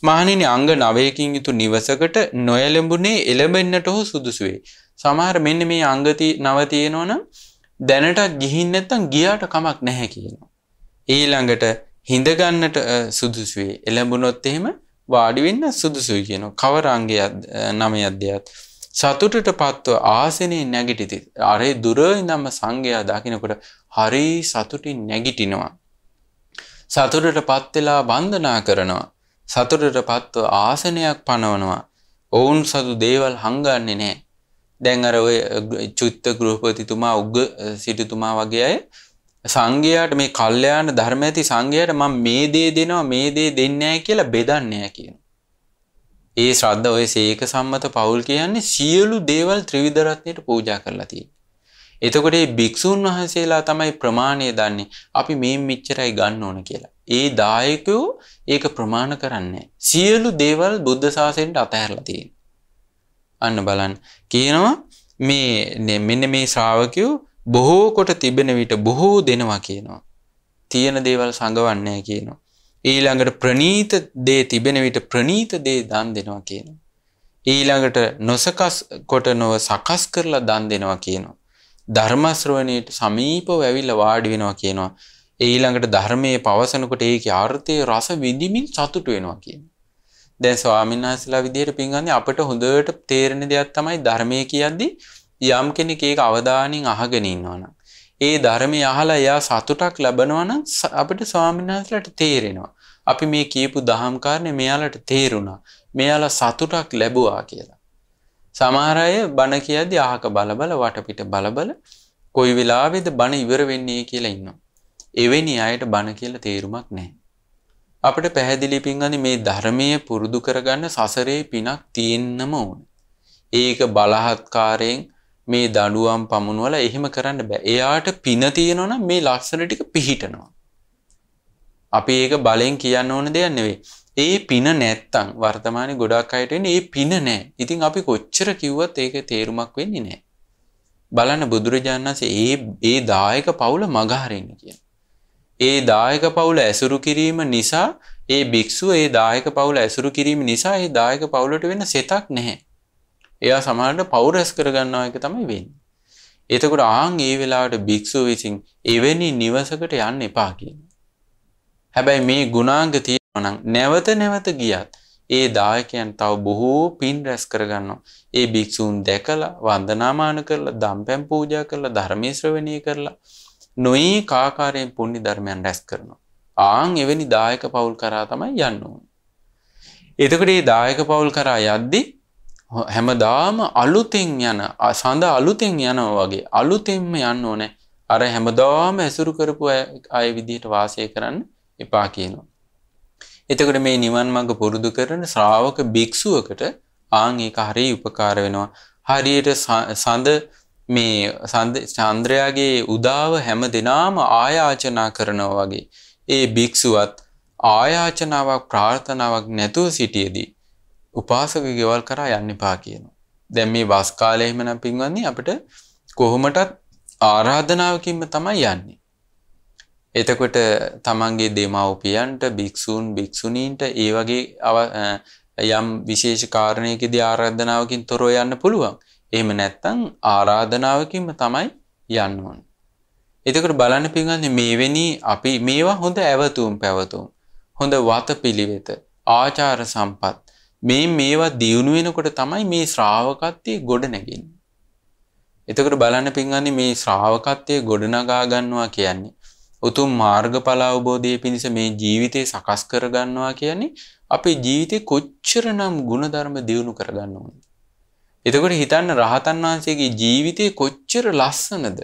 මහණෙනි අංග 9කින් යුතු නිවසකට නොයලෙඹුනේ එළබෙන්නට හෝ සුදුසු වේ. සමහර මෙන්න මේ අංග 9 තියෙනවනම් දැනට ගිහින් නැත්තම් ගියාට කමක් නැහැ කියනවා. ඊළඟට හිඳ ගන්නට සුදුසු වේ. එළඹුණොත් එහෙම වාඩි වෙන්න සුදුසුයි කියනවා. කවර අංගයක් 9ක්ද? සතුටටපත්ව ආසනේ නැගිටිති. අරේ දුර ඉඳන්ම සංඝයා දකින්නකොට හරි සතුටින් නැගිටිනවා. සතුටටපත් වෙලා වන්දනා කරනවා. සතුටටපත්ව ආසනයක් පනවනවා. ඔවුන් සතු දේවල් හංගන්නේ නැහැ. දැන් අර ඔය චුත්ත ගෘහපතිතුමා උග්ග සිටුතුමා වගේ අය සංඝයාට මේ කල්යාණ ධර්ම ඇති සංඝයාට මම මේ දේ දෙනවා මේ දේ දෙන්නේ නැහැ කියලා බෙදන්නේ නැහැ කියනවා. ඒ ශ්‍රද්ධා ඔය සීක සම්මත පවුල් කියන්නේ සියලු දේවල් ත්‍රිවිධ රත්නයට පූජා කරලා තියෙනවා. එතකොට මේ භික්ෂුන් වහන්සේලා තමයි ප්‍රමාණය දන්නේ. අපි මේ මෙච්චරයි ගන්න ඕන කියලා. ඒ දායකයෝ ඒක ප්‍රමාණ කරන්නේ සියලු දේවල් බුද්ධ ශාසනයට අතහැරලා තියෙනවා. අන්න බලන්න. කියනවා මේ මෙන්න මේ ශ්‍රාවකයෝ බොහෝ කොට තිබෙන විට බොහෝ දෙනවා කියනවා. තියෙන දේවල් සංගවන්නේ නැහැ කියනවා. ඊළඟට ප්‍රනීත දේ තිබෙන විට ප්‍රනීත දේ දන් දෙනවා කියනවා. ඊළඟට නොසකස් කොට නොව සකස් කරලා දන් දෙනවා කියනවා. ධර්ම ශ්‍රවණයට සමීපව ඇවිල්ලා වාඩි වෙනවා කියනවා. ඊළඟට ධර්මයේ පවසනකොට ඒකේ අර්ථය රස විඳිමින් සතුටු වෙනවා කියනවා. දැන් ස්වාමීන් වහන්සේලා විදිහට පින්වන්නේ අපිට හොඳට තේරෙන දෙයක් තමයි ධර්මයේ කියද්දී යම් කෙනෙක් ඒක අවධානයෙන් අහගෙන ඉන්නවනම් ඒ ධර්මය අහලා එයා සතුටක් ලබනවා නම් අපිට ස්වාමීන් වහන්සේලාට තේරෙනවා. අපි මේ කියපු දහම් කාරණේ මෙයාලට තේරුණා. මෙයාලා සතුටක් ලැබුවා කියලා. සමහර අය බණ කියද්දී අහක බල බල වටපිට බල බල කොයි වෙලාවෙද බණ ඉවර වෙන්නේ කියලා ඉන්නවා. එවැනි අයට බණ කියලා තේරුමක් නැහැ. අපිට පැහැදිලි පින්වත්නි මේ ධර්මයේ පුරුදු කරගන්න සසරේ පිනක් තියෙන්නම ඕන. ඒක බලහත්කාරයෙන් මේ දඬුවම් පමුණුවල එහෙම කරන්න බෑ. එයාට පින තියෙනවා නම් මේ ලක්ෂණ ටික පිහිටනවා. අපි ඒක බලෙන් කියන්න ඕන දෙයක් නෙවෙයි. ඒ පින නැත්තම් වර්තමානයේ ගොඩක් අයට එන්නේ ඒ පින නැහැ. ඉතින් අපි කොච්චර කිව්වත් ඒක තේරුමක් වෙන්නේ නැහැ. බලන්න බුදුරජාණන් වහන්සේ ඒ දායක පවුල මගහරින්න කියනවා. ඒ දායක පවුල ඇසුරු කිරීම නිසා ඒ භික්ෂුව ඒ දායක පවුල ඇසුරු කිරීම නිසා ඒ දායක පවුලට වෙන සෙතක් නැහැ. එයා සමහරවිට පවුර රැස් කර ගන්නවා එක තමයි වෙන්නේ. එතකොට ආන් ඒ වෙලාවට භික්ෂුව විසින් එවැනි නිවසකට යන්න එපා කියනවා. හැබැයි මේ ගුණාංග තියෙනවා නම් නැවත නැවත ගියත් ඒ දායකයන් තව බොහෝ පින් රැස් කරගන්නවා. ඒ භික්ෂූන් දැකලා වන්දනාමාන කරලා දම්පැන් පූජා කරලා ධර්මයේ ශ්‍රවණය කරලා නොයේ කාකාරයෙන් පුණ්‍ය ධර්මයන් රැස් කරනවා. ආන් එවැනි දායක පවුල් කරා තමයි යන්න ඕනේ. එතකොට මේ දායක පවුල් කරා යද්දී හැමදාම අලුතෙන් යන සඳ අලුතෙන් යනවා වගේ අලුතෙන්ම යන්න ඕනේ. අර හැමදාම ඇසුරු කරපු අය විදිහට වාසය කරන්න එපා කියනවා. එතකොට මේ නිවන් මඟ පුරුදු කරන ශ්‍රාවක භික්ෂුවකට ආන් ඒක හරිය උපකාර වෙනවා. හරියට චන්ද්‍රයාගේ උදාව හැම දිනාම ආයාචනා කරනවා වගේ ඒ භික්ෂුවත් ආයාචනාවක් ප්‍රාර්ථනාවක් නැතුව සිටියේදී උපාසක ගෙවල් කරා යන්න එපා කියනවා. දැන් මේ වස් කාලේ එහෙමනම් පින්වත්නි අපිට කොහොමටත් ආරාධනාවකින්ම තමයි යන්නේ. එතකොට තමන්ගේ දෙමව්පියන්ට භික්ෂූන් භික්ෂුණීන්ට ඒ වගේ යම් විශේෂ කාරණයකදී ආරාධනාවකින් තොරව යන්න පුළුවන්. එහෙම නැත්නම් ආරාධනාවකින්ම තමයි යන්න ඕනේ. එතකොට බලන්න පින්වත්නි මේවෙනි අපි මේවා හොඳ ඇවතුම් පැවතුම් හොඳ වතපිළිවෙත ආචාර සම්පත් මේවා දියුණු වෙනකොට තමයි මේ ශ්‍රාවකත්වයේ ගොඩ නැගෙන්නේ. එතකොට බලන්න පින්වත්නි මේ ශ්‍රාවකත්වයේ ගොඩනගා ගන්නවා කියන්නේ උතුම් මාර්ගඵල අවබෝධයේ පිණිස මේ ජීවිතේ සකස් කර ගන්නවා කියන්නේ අපේ ජීවිතේ කොච්චරනම් ಗುಣධර්ම දියුණු කර ගන්න ඕනද. එතකොට හිතන්න රහතන් වහන්සේගේ ජීවිතේ කොච්චර ලස්සනද.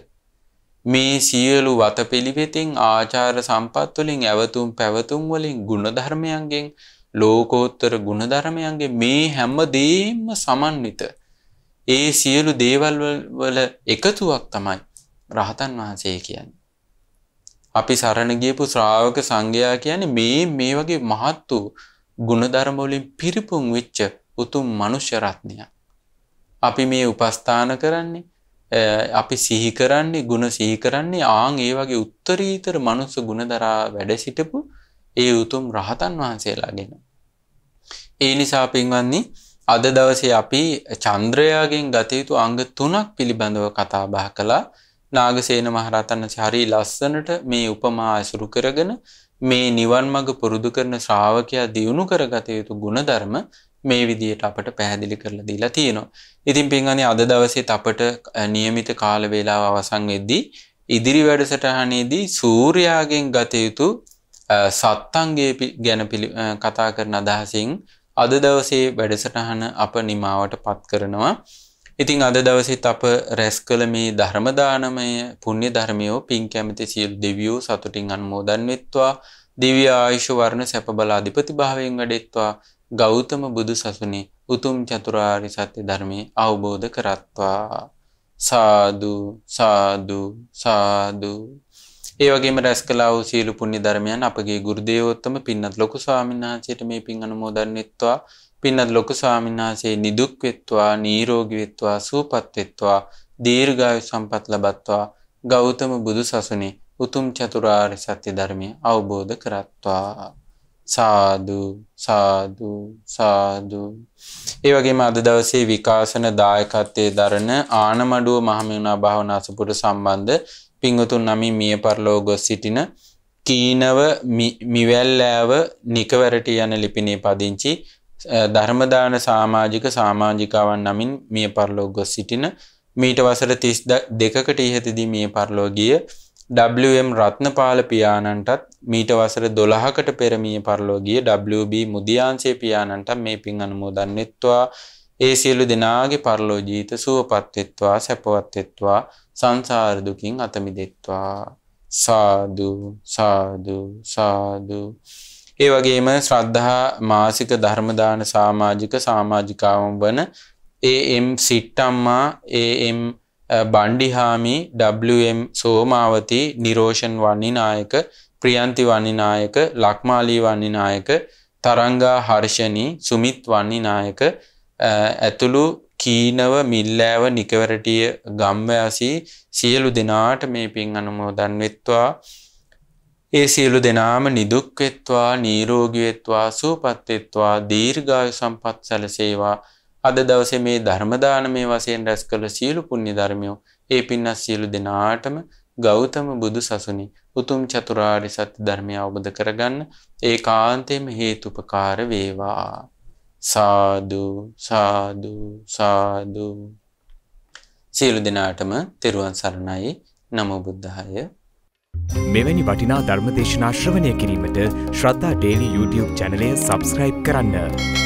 මේ සියලු වතපිළිවෙතින් ආචාර සම්පත් වලින් ඇවතුම් පැවතුම් වලින් ಗುಣධර්මයන්ගෙන් ලෝකෝත්තර ಗುಣධර්මයන්ගේ මේ හැම දෙයක්ම සමන්විත ඒ සියලු දේවල් වල එකතුවක් තමයි රහතන් වහන්සේ කියන්නේ. අපි සරණ ගියපු ශ්‍රාවක සංඝයා කියන්නේ මේ වගේ මහත් වූ ගුණධර්ම වලින් පිරිපුන් වෙච්ච උතුම් මනුෂ්‍ය රත්නයක්. අපි මේ උපස්ථාන කරන්නේ අපි සිහි කරන්නේ ගුණ සිහි කරන්නේ ආන් ඒ වගේ උත්තරීතර මනුස්ස ගුණදරා වැඩ සිටපු ඒ උතුම් රහතන් වහන්සේලාගෙන. ඒ නිසා පින්වත්නි අද දවසේ අපි චන්ද්‍රයාගෙන් ගත යුතු අංග 3ක් පිළිබඳව කතා බහ කළා. නාගසේන මහරහතන් වහන්සේ හරි ලස්සනට මේ උපමා අසුරු කරගෙන මේ නිවන් මඟ පුරුදු කරන ශ්‍රාවකයා දියුණු කරගත යුතු ගුණධර්ම මේ විදිහට අපට පැහැදිලි කරලා දීලා තියෙනවා. ඉතින් පින්වත්නි අද දවසේත් අපට નિયમિત කාල වේලාව අවසන් වෙද්දී ඉදිරි වැඩසටහනේදී සූර්යාගෙන් ගත යුතු සත්ංගයේ ගැන කතා කරන අදහසින් අද දවසේ වැඩසටහන අප නිමාවටපත් කරනවා. ඉතින් අද දවසේත් අප රැස් කළ මේ ධර්ම දානමය පුණ්‍ය ධර්මියෝ පින් කැමති සියලු දෙවියෝ සතුටින් අනුමෝදන් වෙත්වා. දිව්‍ය ආයුෂ වර්ණ සැප බල අධිපති භාවයෙන් වැඩෙත්වා. ගෞතම බුදු සසුනේ උතුම් චතුරාර්ය සත්‍ය ධර්මයේ අවබෝධ කරත්වා. සාදු සාදු සාදු. ඒ වගේම රැස් කළා වූ සියලු පුණ්‍ය ධර්මයන් අපගේ ගුරු දේවෝත්තම පින්නත් ලොකු ස්වාමීන් වහන්සේට මේ පින් අනුමෝදන් වෙත්වා. පින්නත් ලොකු ස්වාමීන් වහන්සේ නිදුක් වෙත්වා, නිරෝගී වෙත්වා, සුවපත් වෙත්වා, දීර්ඝායු සම්පත් ලබත්වා. ගෞතම බුදු සසුනේ උතුම් චතුරාර්ය සත්‍ය ධර්මය අවබෝධ කරත්වා. සාදු සාදු සාදු. ඒ වගේම අද දවසේ විකාශන දායකත්වයේ දරන ආනමඩුව මහමෙවුනා භාවනාසපුර සම්බන්ධ පින්වතුන් නමින් මිය පරලෝ ගොස් සිටින කීනව මිවැල්ලෑව නිකවැරටි යන ලිපිනේ පදිංචි ධර්මදාන සමාජිකාවන් නමින් මිය පරලෝ ගොස් සිටින මීට වසර 32කට ඉහතදී මිය පරලෝ ගිය WM රත්නපාල පියාණන්ටත් මීට වසර 12කට පෙර මිය පරලෝ ගිය WB මුදියාන්සේ පියාණන්ට මේ පින් අනුමෝදන් වෙත්වා. ඒ සියලු දෙනාගේ පරලෝ ජීවිත සුවපත් වෙත්වා, සැපවත් වෙත්වා, සංසාර දුකින් අත මිදෙත්වා. සාදු සාදු සාදු. ඒ වගේම ශ්‍රද්ධා මාසික ධර්ම දාන සමාජිකාවන් වන AM සිට්ටම්මා, AM බණ්ඩිහාමි, WM Somawathi, Niroshan වන්නිනායක, Priyanthi වන්නිනායක, ලක්මාලී වන්නිනායක, Tharanga Harshani, Sumith වන්නිනායක ඇතුළු කීනව මිල්ලෑව නිකවරටිය ගම්වැසි සියලු දෙනාට මේ පින් අනුමෝදන් වෙත්වා. ඒ සියලු දෙනාම නිදුක් වෙත්වා, නිරෝගී වෙත්වා, සුවපත් වෙත්වා, දීර්ඝායු සම්පත් සැලසේවා. අද දවසේ මේ ධර්ම දානමය වශයෙන් රැස් කළ සියලු පුණ්‍ය ධර්මියෝ ඒ පින්වත් සියලු දෙනාටම ගෞතම බුදු සසුනේ උතුම් චතුරාර්ය සත්‍ය ධර්මය අවබෝධ කරගන්න ඒකාන්තයෙන්ම හේතුපකාර වේවා. සාදු සාදු සාදු. සියලු දෙනාටම තෙරුවන් සරණයි. නමෝ බුද්ධාය. මෙවැනි වටිනා ධර්මදේශනා ශ්‍රවණය කිරීමට ශ්‍රද්ධා ඩේලි YouTube චැනලය සබ්ස්ක්‍රයිබ් කරන්න.